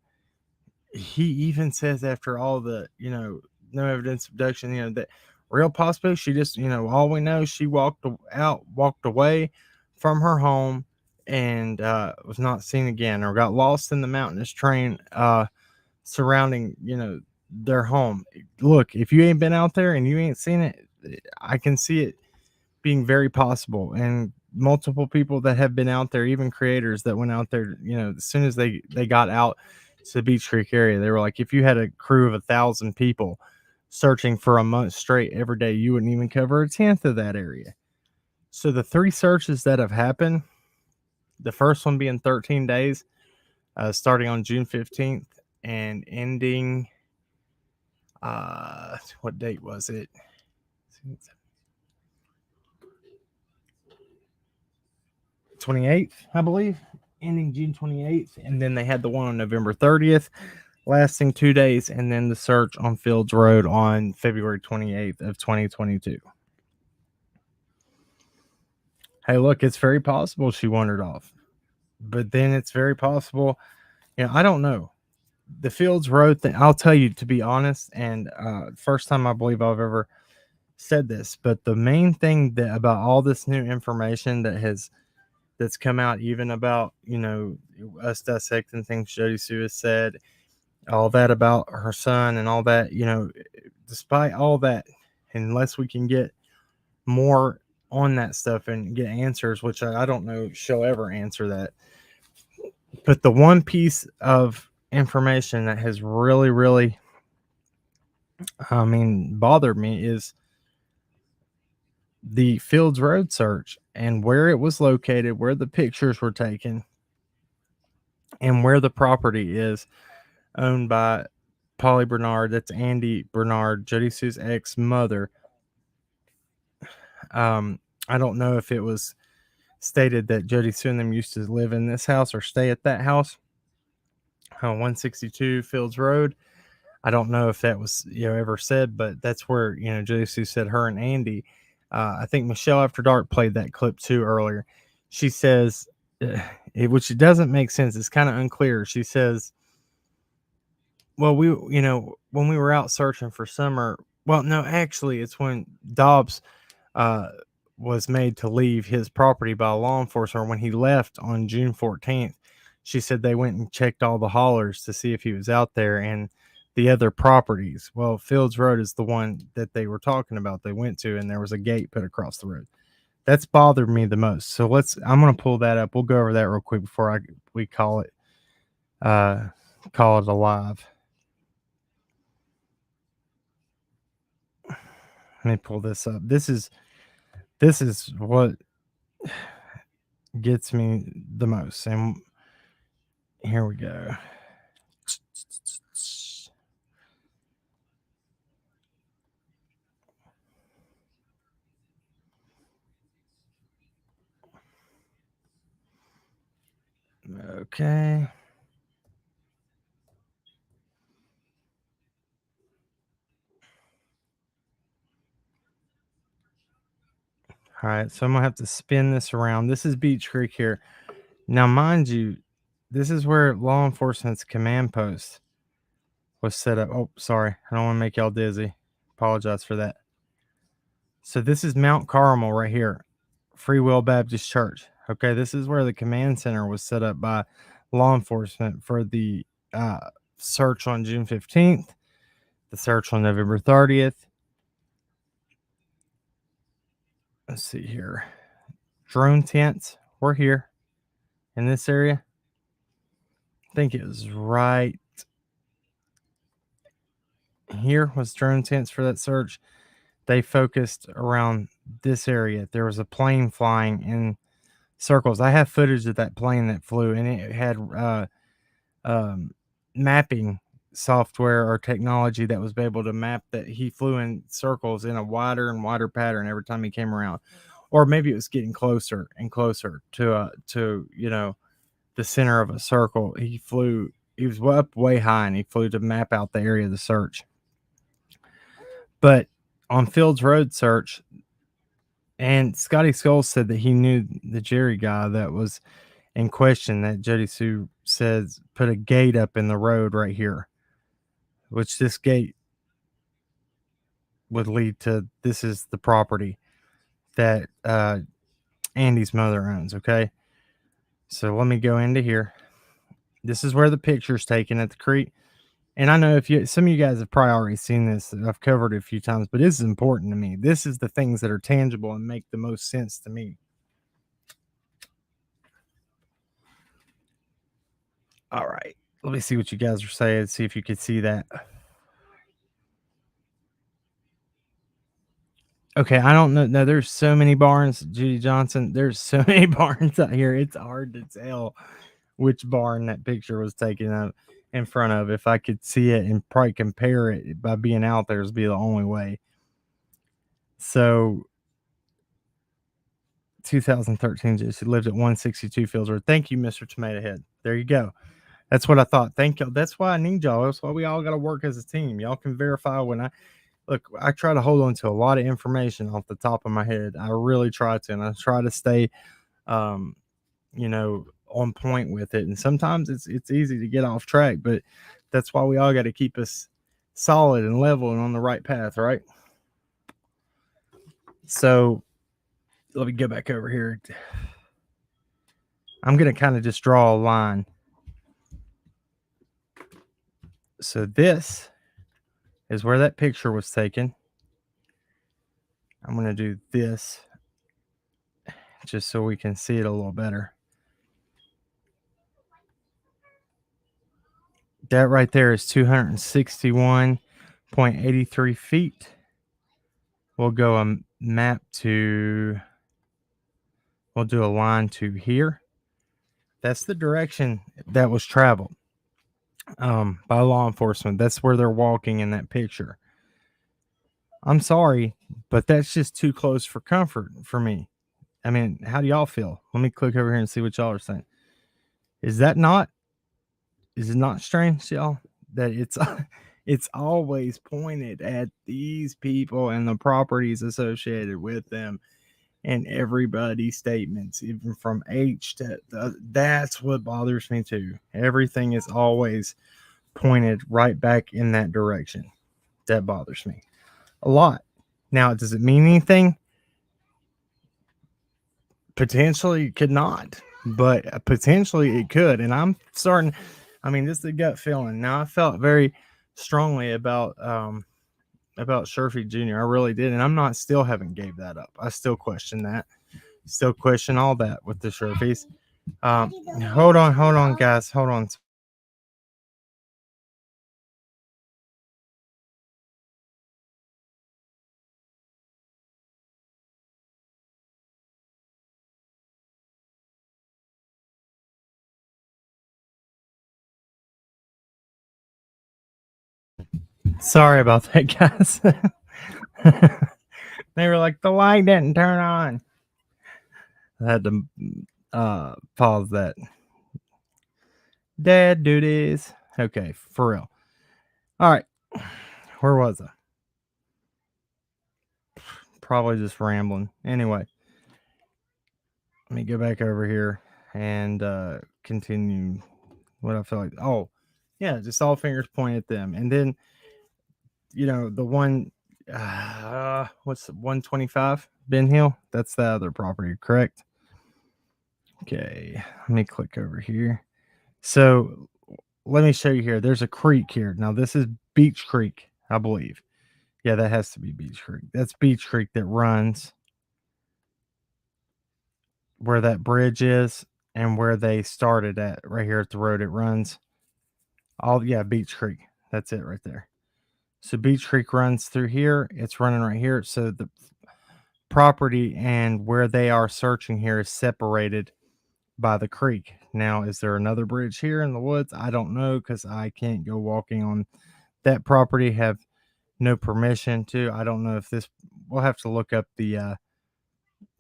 he even says after all the, no evidence of abduction, that real possibility, she just, all we know, she walked away from her home and was not seen again, or got lost in the mountainous terrain surrounding, their home. Look, if you ain't been out there and you ain't seen it, I can see it being very possible. And multiple people that have been out there, even creators that went out there, as soon as they got out to the Beach Creek area, they were like, if you had a crew of 1,000 people searching for a month straight every day, you wouldn't even cover a tenth of that area. So the 3 searches that have happened, the first one being 13 days, starting on June 15th and ending, what date was it? 28th, I believe, ending June 28th. And then they had the one on November 30th, lasting 2 days. And then the search on Fields Road on February 28th of 2022. Hey, look, it's very possible she wandered off. But then it's very possible, I don't know. The Fields Road thing, I'll tell you, to be honest, and first time I believe I've ever said this, but the main thing about all this new information that's come out, even about, us dissecting things Jody Sue has said, all that about her son and all that, despite all that, unless we can get more on that stuff and get answers, which I don't know she'll ever answer that. But the one piece of information that has really, really, bothered me is the Fields Road search and where it was located, where the pictures were taken, and where the property is owned by Polly Bernard. That's Andy Bernard, Jody Sue's ex-mother. I don't know if it was stated that Jody Sue and them used to live in this house or stay at that house, 162 Fields Road. I don't know if that was ever said, but that's where Jody Sue said her and Andy. I think Michelle After Dark played that clip too earlier. She says, which doesn't make sense. It's kind of unclear. She says, well, when we were out searching for Summer, well, no, actually, it's when Dobbs was made to leave his property by law enforcement. When he left on June 14th, she said they went and checked all the hollers to see if he was out there, and the other properties. Well, Fields Road is the one that they were talking about. They went to, and there was a gate put across the road. That's bothered me the most. So I'm going to pull that up. We'll go over that real quick before we call it alive. Let me pull this up. This is what gets me the most. And here we go. Okay. All right, so I'm gonna have to spin this around. This is Beach Creek here. Now, mind you, this is where law enforcement's command post was set up. Oh, sorry, I don't want to make y'all dizzy. Apologize for that. So this is Mount Carmel right here, Free Will Baptist Church. Okay, this is where the command center was set up by law enforcement for the search on June 15th, the search on November 30th. Let's see here. Drone tents were here in this area. I think it was right here was drone tents for that search. They focused around this area. There was a plane flying in circles. I have footage of that plane that flew, and it had mapping software or technology that was able to map that he flew in circles in a wider and wider pattern every time he came around. Or maybe it was getting closer and closer to the center of a circle. He was up way high, and he flew to map out the area of the search. But on Fields Road search, and Scotty Skull said that he knew the Jerry guy that was in question, that Jody Sue says put a gate up in the road right here, which this gate would lead to. This is the property that Andy's mother owns. Okay, so let me go into here. This is where the picture's taken at the creek. And I know some of you guys have probably already seen this. I've covered it a few times, but this is important to me. This is the things that are tangible and make the most sense to me. All right. Let me see what you guys are saying. See if you could see that. Okay. I don't know. No, there's so many barns, Judy Johnson. There's so many barns out here. It's hard to tell which barn that picture was taken up in front of. If I could see it and probably compare it by being out there, would be the only way. So 2013, she lived at 162 Fields Road. Thank you, Mr. Tomato Head. There you go. That's what I thought. Thank you. That's why I need y'all. That's why we all got to work as a team. Y'all can verify when I try to hold on to a lot of information off the top of my head. I really try to, and I try to stay, on point with it. And sometimes it's easy to get off track, but that's why we all got to keep us solid and level and on the right path, right? So let me go back over here. I'm going to kind of just draw a line. So this is where that picture was taken. I'm going to do this just so we can see it a little better. That right there is 261.83 feet. We'll go a map to, we'll do a line to here. That's the direction that was traveled by law enforcement. That's where they're walking in that picture. I'm sorry, but that's just too close for comfort for me. I mean, how do y'all feel? Let me click over here and see what y'all are saying. Is it not strange, y'all, that it's always pointed at these people and the properties associated with them and everybody's statements, even from H to that's what bothers me too. Everything is always pointed right back in that direction. That bothers me a lot. Now, does it mean anything? Potentially it could not, but potentially it could. And I'm starting, this is a gut feeling. Now I felt very strongly about Sherfy Jr. I really did, and I'm not still haven't gave that up. I still question that. Still question all that with the Sherfies. Hold on, guys. Hold on. Sorry about that, guys. They were like, the light didn't turn on. I had to pause that. Dad duties. Okay, for real. All right. Where was I? Probably just rambling. Anyway, let me go back over here and continue what I feel like. Oh, yeah, just all fingers point at them. And then, the one, what's 125 Ben Hill? That's the other property, correct? Okay, let me click over here. So let me show you here. There's a creek here. Now, this is Beach Creek, I believe. Yeah, that has to be Beach Creek. That's Beach Creek that runs where that bridge is and where they started at right here at the road. It runs Beach Creek. That's it right there. So Beach Creek runs through here. It's running right here. So the property and where they are searching here is separated by the creek. Now, is there another bridge here in the woods? I don't know because I can't go walking on that property. Have no permission to. I don't know if this. We'll have to look up the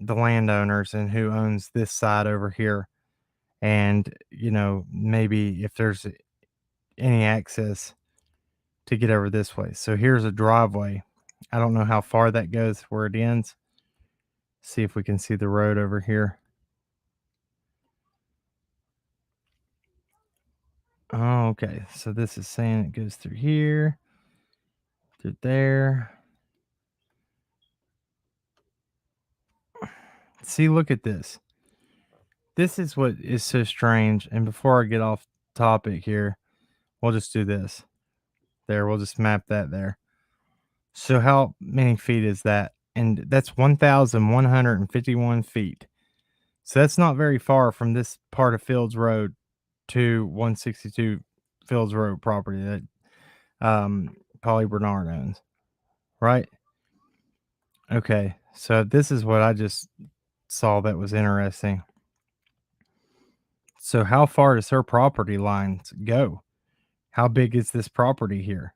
landowners and who owns this side over here, and maybe if there's any access to get over this way. So here's a driveway. I don't know how far that goes where it ends. See if we can see the road over here. Oh, okay. So this is saying it goes through here, through there. See, look at this. This is what is so strange. And before I get off topic here, we'll just do this. There, we'll just map that there. So how many feet is that? And that's 1,151 feet. So that's not very far from this part of Fields Road to 162 Fields Road property that Polly Bernard owns, right? Okay, so this is what I just saw that was interesting. So how far does her property lines go? How big is this property here?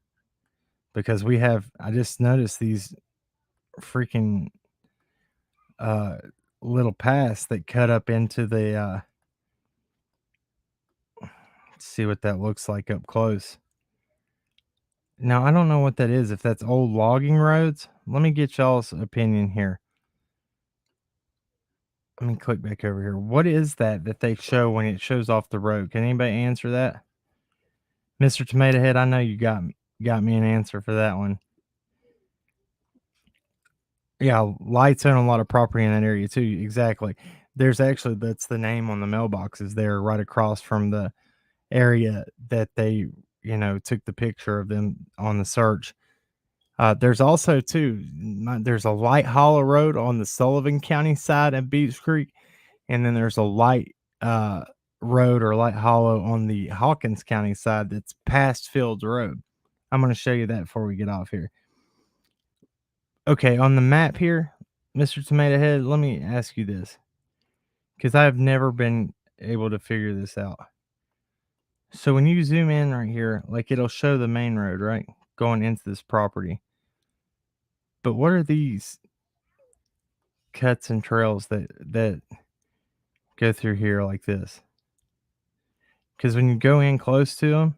Because I just noticed these freaking little paths that cut up into the let's see what that looks like up close. Now, I don't know what that is, if that's old logging roads. Let me get y'all's opinion here. Let me click back over here. What is that they show when it shows off the road? Can anybody answer that? Mr. Tomato Head, I know you got me an answer for that one. Yeah, lights own a lot of property in that area too. Exactly. That's the name on the mailboxes there right across from the area that they, took the picture of them on the search. There's also there's a light hollow road on the Sullivan County side of Beach Creek, and then there's a light road or light hollow on the Hawkins County side that's past Fields Road. I'm going to show you that before we get off here. Okay, on the map here, Mr. Tomato Head, let me ask you this, because I've never been able to figure this out. So when you zoom in right here, like it'll show the main road, right, going into this property. But what are these cuts and trails that go through here like this? Because when you go in close to them,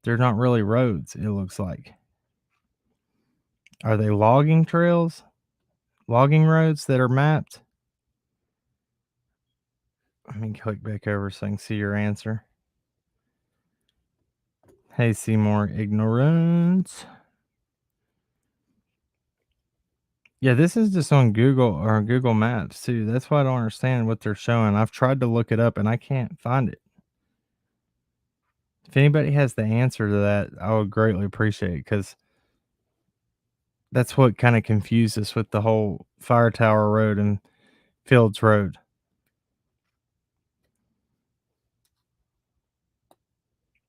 they're not really roads, it looks like. Are they logging trails? Logging roads that are mapped? Let me click back over so I can see your answer. Hey, Seymour, ignorance. Yeah, this is just on Google or Google Maps too. That's why I don't understand what they're showing. I've tried to look it up and I can't find it. If anybody has the answer to that, I would greatly appreciate it, because that's what kind of confused us with the whole Fire Tower Road and Fields Road.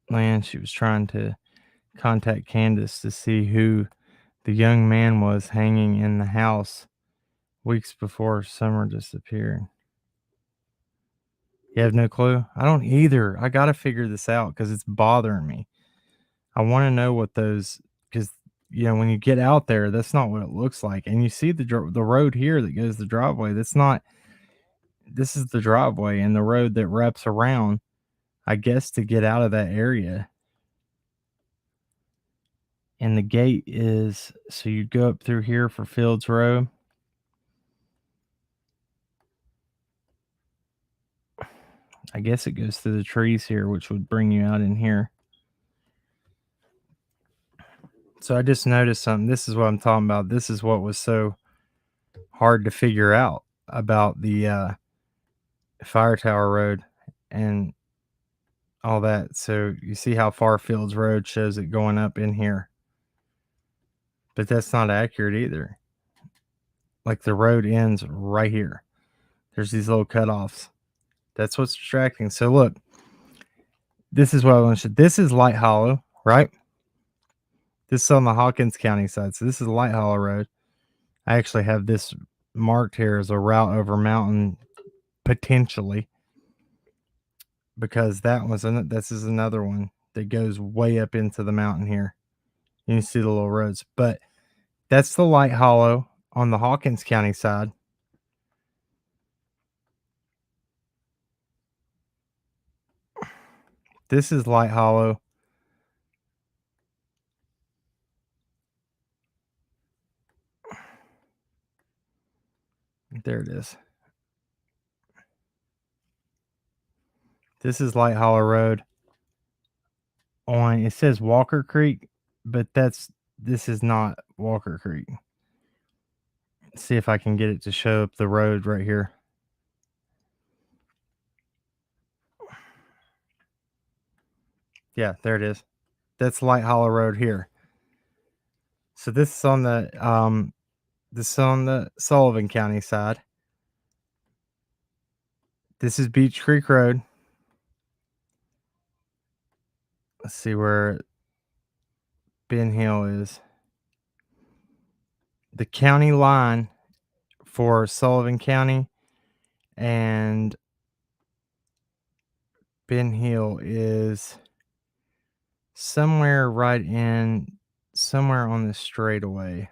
Man, she was trying to contact Candace to see who the young man was hanging in the house weeks before Summer disappeared. You have no clue? I don't either. I got to figure this out because it's bothering me. I want to know what those, because, when you get out there, that's not what it looks like. And you see the road here that goes the driveway. That's not, this is the driveway and the road that wraps around, I guess, to get out of that area. And the gate is, so you go up through here for Fields Road. I guess it goes through the trees here, which would bring you out in here. So I just noticed something. This is what I'm talking about. This is what was so hard to figure out about the Fire Tower Road and all that. So you see how far Fields Road shows it going up in here. But that's not accurate either. Like, the road ends right here. There's these little cutoffs. That's what's distracting. So look, this is what I want to show. This is Light Hollow, right? This is on the Hawkins County side. So this is Light Hollow Road. I actually have this marked here as a route over mountain, potentially, because this is another one that goes way up into the mountain here. You can see the little roads, but that's the Light Hollow on the Hawkins County side. This is Light Hollow. There it is. This is Light Hollow Road. It says Walker Creek, but this is not Walker Creek. Let's see if I can get it to show up the road right here. Yeah, there it is. That's Light Hollow Road here. So this is on the Sullivan County side. This is Beach Creek Road. Let's see where Ben Hill is. The county line for Sullivan County and Ben Hill is somewhere on the straightaway.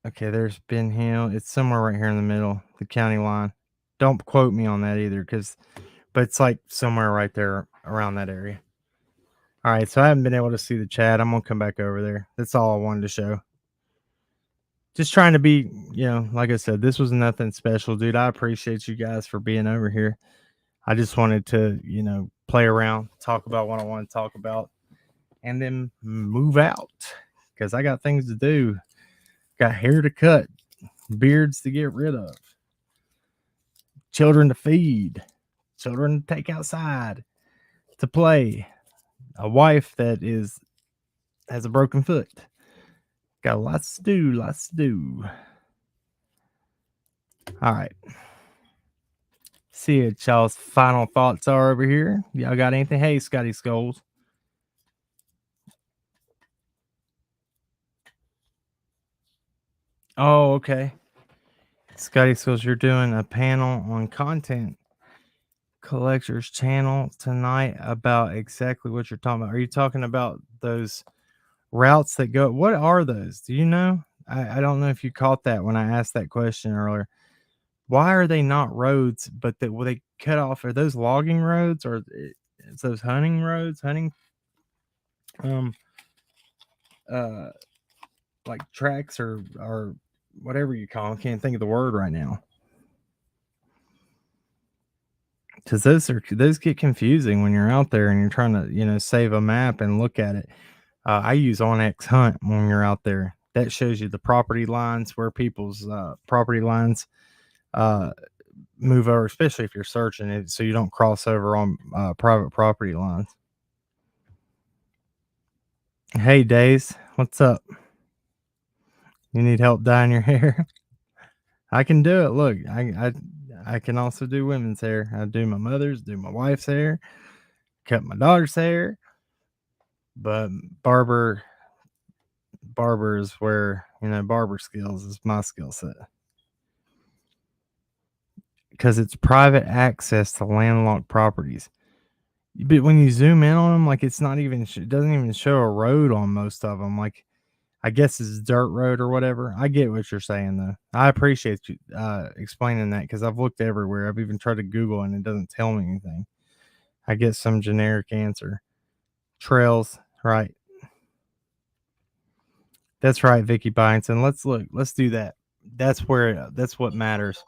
Okay, there's Ben Hill. It's somewhere right here in the middle, the county line. Don't quote me on that either, but it's like somewhere right there around that area. All right, so I haven't been able to see the chat. I'm going to come back over there. That's all I wanted to show. Just trying to be, like I said, this was nothing special, dude. I appreciate you guys for being over here. I just wanted to, play around, talk about what I want to talk about, and then move out because I got things to do. Got hair to cut, beards to get rid of, children to feed, children to take outside to play, a wife that has a broken foot. Got lots to do. All right. See what y'all's final thoughts are over here. Y'all got anything? Hey, Scotty Skulls. Oh, okay. Scotty Skulls, you're doing a panel on Content Collectors channel tonight about exactly what you're talking about. Are you talking about those routes that go? What are those? Do you know? I don't know if you caught that when I asked that question earlier. Why are they not roads, but will they cut off? Are those logging roads or it's those hunting roads? Like tracks or whatever you call them. Can't think of the word right now. Because those get confusing when you're out there and you're trying to save a map and look at it. I use OnX Hunt when you're out there. That shows you the property lines, where people's property lines move over, especially if you're searching it, so you don't cross over on private property lines. Hey, Days, what's up? You need help dyeing your hair? I can do it. Look, I can also do women's hair. I do my mother's, do my wife's hair, cut my daughter's hair. But barber is where, barber skills is my skill set. Because it's private access to landlocked properties. But when you zoom in on them, like it's not even, it doesn't even show a road on most of them. Like, I guess it's dirt road or whatever. I get what you're saying though. I appreciate you explaining that, because I've looked everywhere. I've even tried to Google and it doesn't tell me anything. I get some generic answer. Trails, right? That's right, Vicky Byington. Let's do that. That's what matters.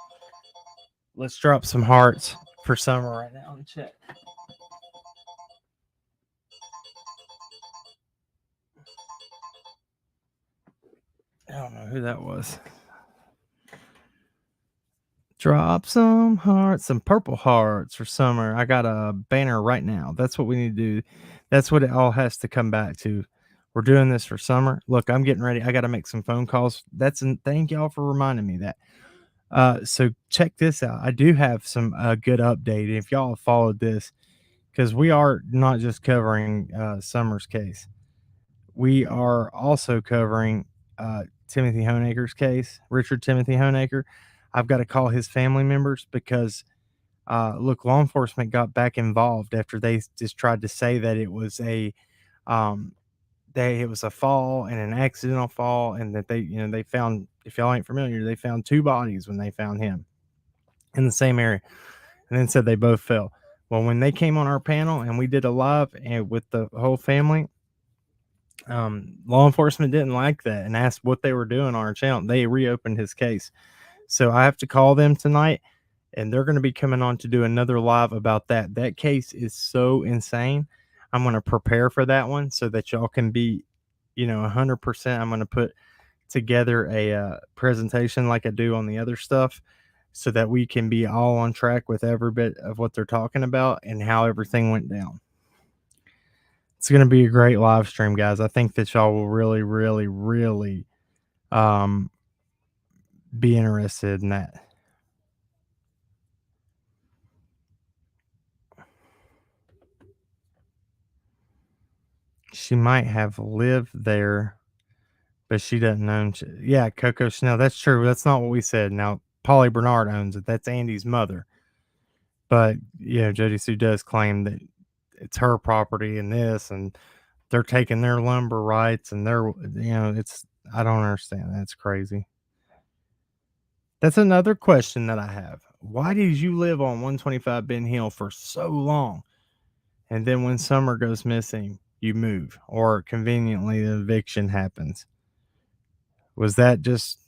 Let's drop some hearts for Summer right now and check. I don't know who that was. Drop some hearts, some purple hearts for Summer. I got a banner right now. That's what we need to do. That's what it all has to come back to. We're doing this for Summer. Look, I'm getting ready. I got to make some phone calls. Thank y'all for reminding me that. So check this out. I do have some good update. If y'all have followed this, because we are not just covering Summer's case, we are also covering Timothy Honaker's case, Richard Timothy Honaker. I've got to call his family members because, look, law enforcement got back involved after they just tried to say that it was a fall and an accidental fall, and that they found, if y'all ain't familiar, they found 2 bodies when they found him in the same area, and then said they both fell. Well, when they came on our panel and we did a live and with the whole family, law enforcement didn't like that and asked what they were doing on our channel. They reopened his case. So I have to call them tonight, and they're going to be coming on to do another live about that. That case is so insane. I'm going to prepare for that one so that y'all can be, 100%. I'm going to put together a presentation like I do on the other stuff, so that we can be all on track with every bit of what they're talking about and how everything went down. It's going to be a great live stream, guys. I think that y'all will really, really, really be interested in that. She might have lived there, but she doesn't own. Yeah, Coco Chanel. That's true. That's not what we said. Now, Polly Bernard owns it. That's Andy's mother. But, Jody Sue does claim that it's her property and this, and they're taking their lumber rights, and I don't understand. That's crazy. That's another question that I have. Why did you live on 125 Ben Hill for so long? And then when Summer goes missing, you move, or conveniently the eviction happens. Was that just,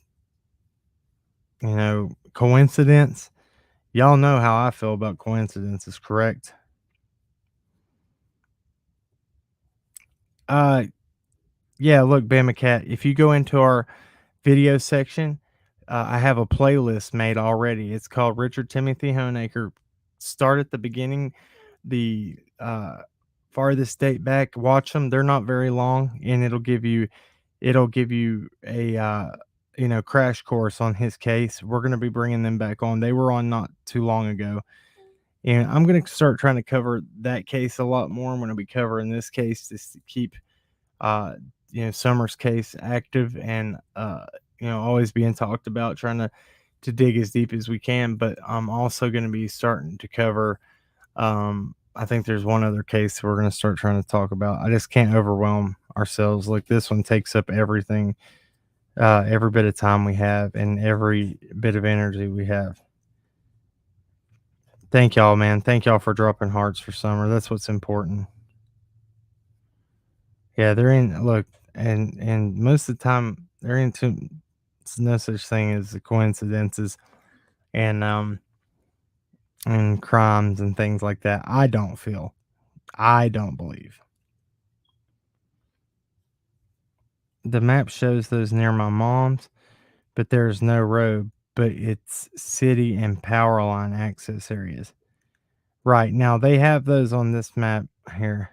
coincidence? Y'all know how I feel about coincidences, correct? Yeah, look, Bama Cat, if you go into our video section, I have a playlist made already. It's called Richard Timothy Honaker. Start at the beginning, the farthest date back. Watch them; they're not very long, and it'll give you a crash course on his case. We're going to be bringing them back on. They were on not too long ago, and I'm going to start trying to cover that case a lot more. I'm going to be covering this case just to keep Summer's case active and always being talked about, trying to dig as deep as we can. But I'm also going to be starting to cover I think there's one other case we're going to start trying to talk about. I just can't overwhelm ourselves. Like, this one takes up everything, every bit of time we have and every bit of energy we have. Thank y'all, man. Thank y'all for dropping hearts for Summer. That's what's important. Yeah, they're in. Look, and most of the time they're into. It's no such thing as coincidences, and crimes and things like that. I don't believe. The map shows those near my mom's, but there's no road. but it's city and power line access areas. Right, now they have those on this map here.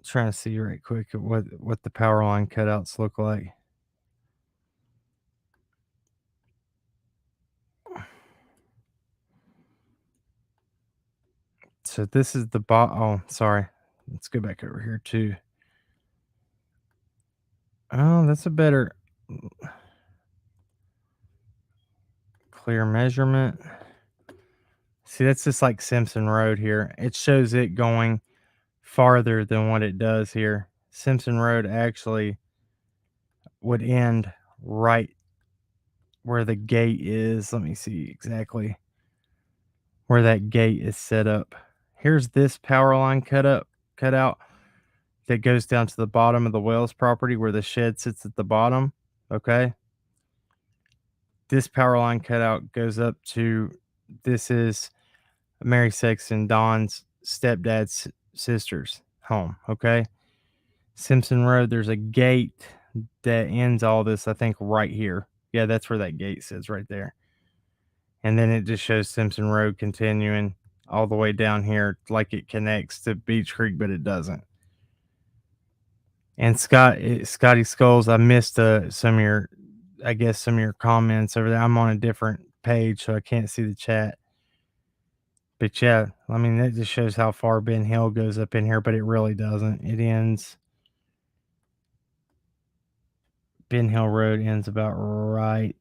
Trying to see right quick at what the power line cutouts look like. So this is the oh, sorry. Let's go back over here too. Oh, that's a better clear measurement. See, that's just like Simpson Road here. It shows it going farther than what it does here. Simpson Road actually would end right where the gate is. Let me see exactly where that gate is set up. Here's this power line cut out that goes down to the bottom of the Wells property where the shed sits at the bottom. Okay. This power line cutout goes up to, this is Mary Sexton, Don's stepdad's sister's home. Okay. Simpson Road, there's a gate that ends all this, I think, right here. Yeah, that's where that gate sits right there. And then it just shows Simpson Road continuing all the way down here like it connects to Beach Creek, but it doesn't. And Scotty Skulls, I missed some of your comments over there. I'm on a different page, so I can't see the chat. But yeah, I mean, that just shows how far Ben Hill goes up in here, but it really doesn't. It ends, Ben Hill Road ends about right.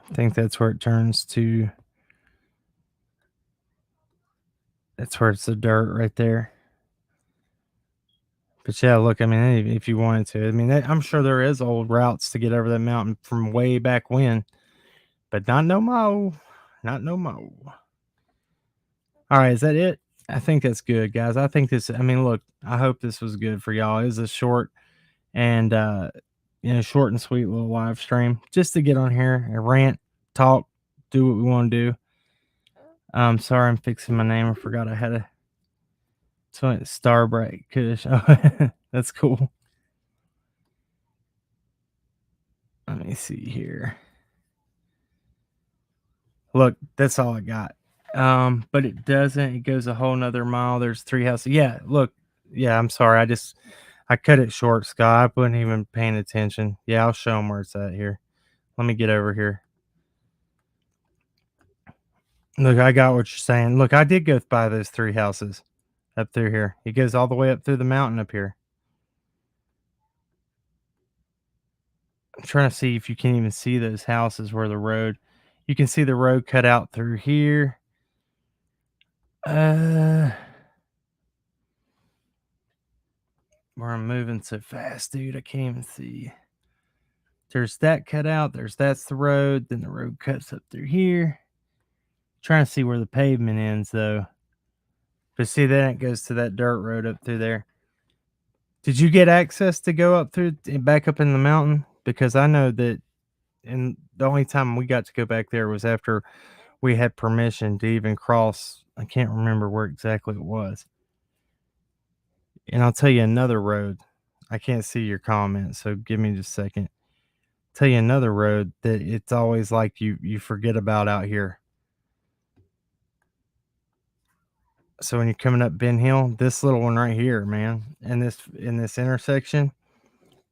I think that's where it turns to. That's where it's the dirt right there. But yeah, look, I mean, if you wanted to, I mean, I'm sure there is old routes to get over that mountain from way back when, but not no more. Not no more. All right, is that it? I think that's good, guys. I think this, I mean, look, I hope this was good for y'all. It was a short and, short and sweet little live stream just to get on here and rant, talk, do what we want to do. Sorry, I'm fixing my name. I forgot I had a Starbright Kush. Oh, that's cool. Let me see here. Look, that's all I got. But it doesn't. It goes a whole nother mile. There's 3 houses. Yeah, look. Yeah, I'm sorry. I cut it short, Scott. I wasn't even paying attention. Yeah, I'll show them where it's at here. Let me get over here. Look, I got what you're saying. Look, I did go by those 3 houses up through here. It goes all the way up through the mountain up here. I'm trying to see if you can even see those houses where the road. You can see the road cut out through here. Where I'm moving so fast, dude, I can't even see. There's that cut out. That's the road. Then the road cuts up through here. Trying to see where the pavement ends, though. But see, then it goes to that dirt road up through there. Did you get access to go up through back up in the mountain? Because I know that, and the only time we got to go back there was after we had permission to even cross. I can't remember where exactly it was. And I'll tell you another road. I can't see your comment, so give me just a second. Tell you another road that it's always like you forget about out here. So when you're coming up Ben Hill, this little one right here, man, in this intersection,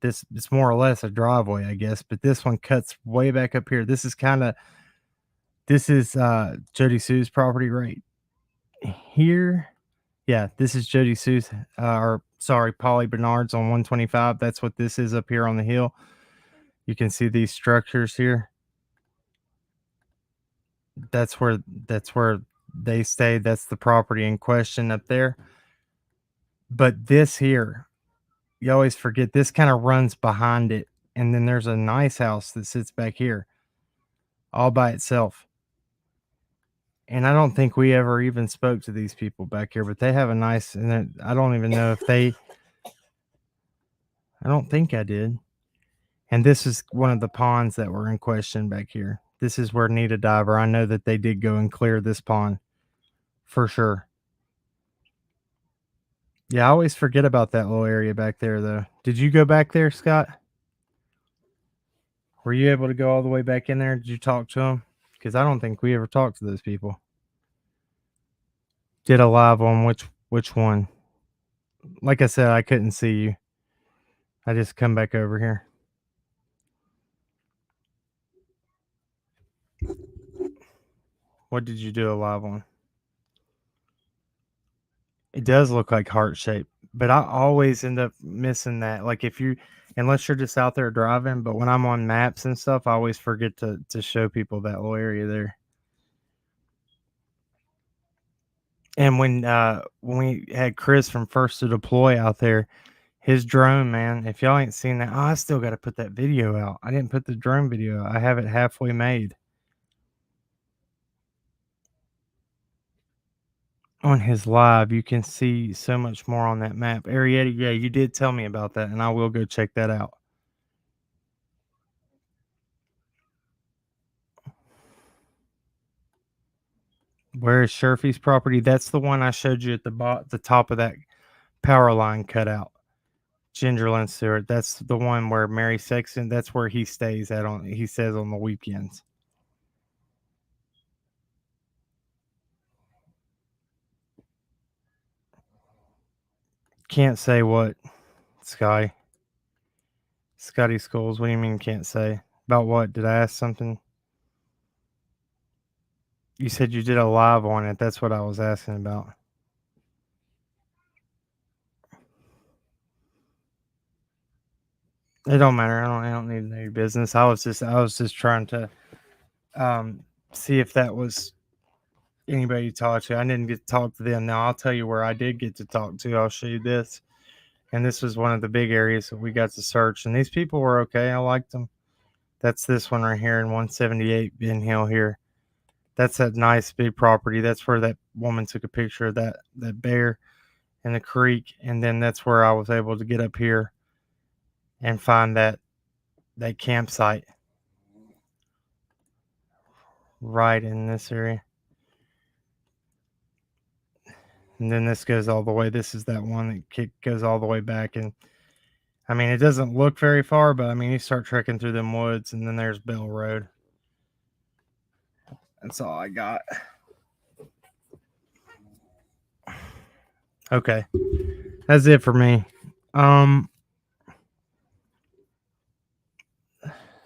it's more or less a driveway, I guess, but this one cuts way back up here. This is Jody Sue's property right here. Yeah, this is Jody Sue's, Polly Bernard's on 125. That's what this is up here on the hill. You can see these structures here. That's where they stay. That's the property in question up there. But this here, you always forget, this kind of runs behind it. And then there's a nice house that sits back here all by itself. And I don't think we ever even spoke to these people back here, but they have a nice, and I don't even know if I don't think I did. And this is one of the ponds that were in question back here. This is where Need a Diver. I know that they did go and clear this pond for sure. Yeah, I always forget about that little area back there, though. Did you go back there, Scott? Were you able to go all the way back in there? Did you talk to them? Because I don't think we ever talked to those people. Did a live on which one? Like I said, I couldn't see you. I just come back over here. What did you do a live on? It does look like heart shape, but I always end up missing that. Like unless you're just out there driving, but when I'm on maps and stuff, I always forget to show people that little area there. And when we had Chris from First to Deploy out there, his drone, man, if y'all ain't seen that, I still got to put that video out. I didn't put the drone video out. I have it halfway made. On his live, you can see so much more on that map. Arietta, yeah, you did tell me about that, and I will go check that out. Where is Sherfy's property? That's the one I showed you at the top of that power line cutout. Gingerland Stewart. That's the one where Mary Sexton, that's where he stays at he says on the weekends. Can't say what, Sky. Scotty Skulls, what do you mean can't say? About what? Did I ask something? You said you did a live on it. That's what I was asking about. It don't matter. I don't need to know your business. I was just trying to see if that was anybody you talked to. I didn't get to talk to them. Now I'll tell you where I did get to talk to. I'll show you this. And this was one of the big areas that we got to search. And these people were okay. I liked them. That's this one right here in 178 Ben Hill here. That's that nice big property. That's where that woman took a picture of that bear in the creek. And then that's where I was able to get up here and find that campsite right in this area. And then this goes all the way. This is that one that goes all the way back. And I mean, it doesn't look very far, but I mean, you start trekking through them woods, and then there's Bell Road. That's all I got. Okay. That's it for me. Let's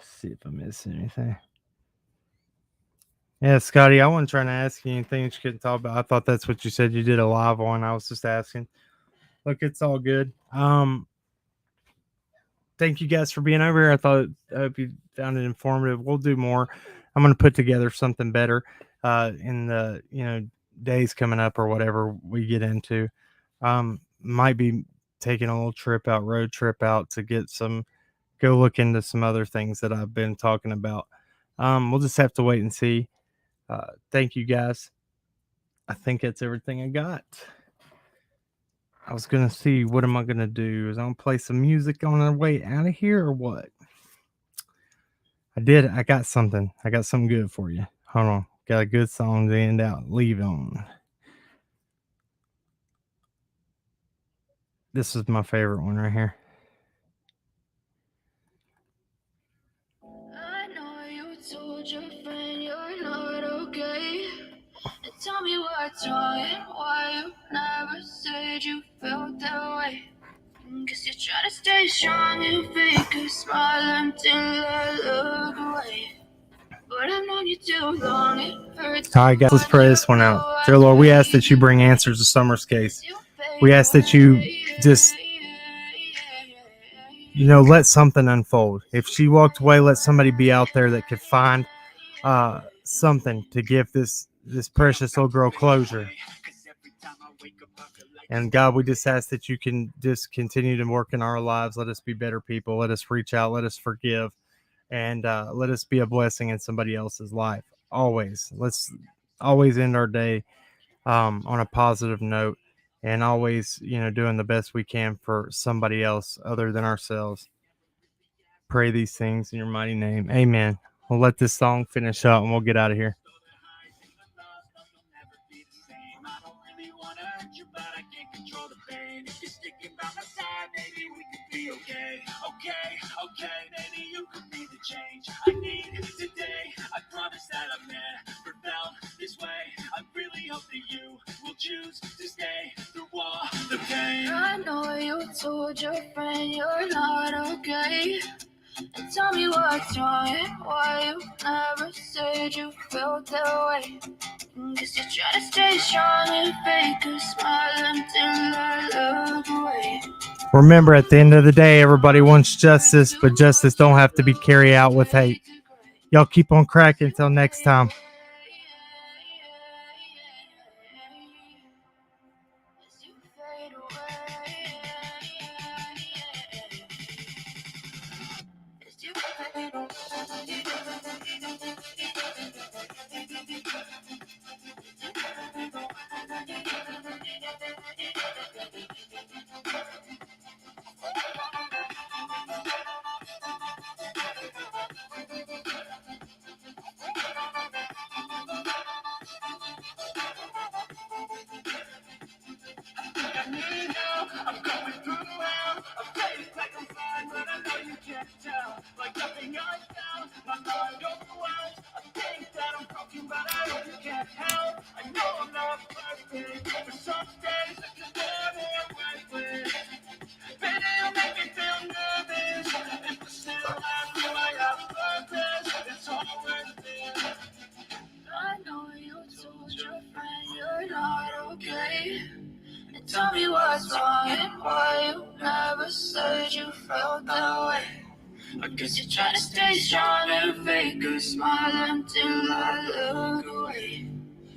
see if I missed anything. Yeah, Scotty, I wasn't trying to ask you anything that you couldn't talk about. I thought that's what you said you did a live on. I was just asking. Look, it's all good. Thank you guys for being over here. I hope you found it informative. We'll do more. I'm going to put together something better in the days coming up or whatever we get into. Might be taking a little road trip out to go look into some other things that I've been talking about. We'll just have to wait and see. Thank you guys. I think that's everything I got. I was going to see, what am I going to do? Is I going to play some music on our way out of here or what? I got something. I got something good for you. Hold on. Got a good song to end out. Leave on. This is my favorite one right here. I know you told your friend you're not okay. And tell me what's wrong and why you never said you felt that way. Guess you try to stay strong and fake a smile until I look away. But I've known you too long, it hurts. All right, guys, let's pray this one out. Dear Lord, we ask that you bring answers to Summer's case. We ask that you just, let something unfold. If she walked away, let somebody be out there that could find something to give this precious little girl closure. And God, we just ask that you can just continue to work in our lives. Let us be better people. Let us reach out. Let us forgive. And let us be a blessing in somebody else's life. Always. Let's always end our day on a positive note, and always, doing the best we can for somebody else other than ourselves. Pray these things in your mighty name. Amen. We'll let this song finish up and we'll get out of here. Okay, maybe you could be the change I need today. I promise that I've never felt this way. I really hope that you will choose to stay through all the pain. I know you told your friend you're not okay. And tell me what's wrong and why you never said you felt that way. Guess you're trying to stay strong and fake a smile until I look away. Remember, at the end of the day, everybody wants justice, but justice don't have to be carried out with hate. Y'all keep on cracking until next time. I'm going through hell. I'm playing like I'm fine, but I know you can't tell. Like nothing I found, my mind overwhelmed. I think that I'm broken, but I know you can't help. I know I'm not perfect, but some days I just wanna right with. Baby, you make me feel nervous. If I still have you, I have purpose. It's all worth it. I know you told your friend you're not okay. And tell me what's wrong and why you never said you felt that way. I guess you're trying to stay strong and fake a smile until I look away.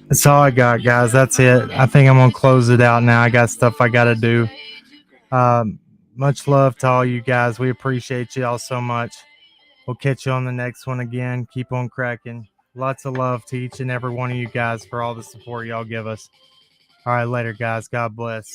That's all I got, guys. That's it. I think I'm gonna close it out now. I got stuff I gotta do. Much love to all you guys. We appreciate y'all so much. We'll catch you on the next one again. Keep on cracking. Lots of love to each and every one of you guys for all the support y'all give us. All right, later, guys. God bless.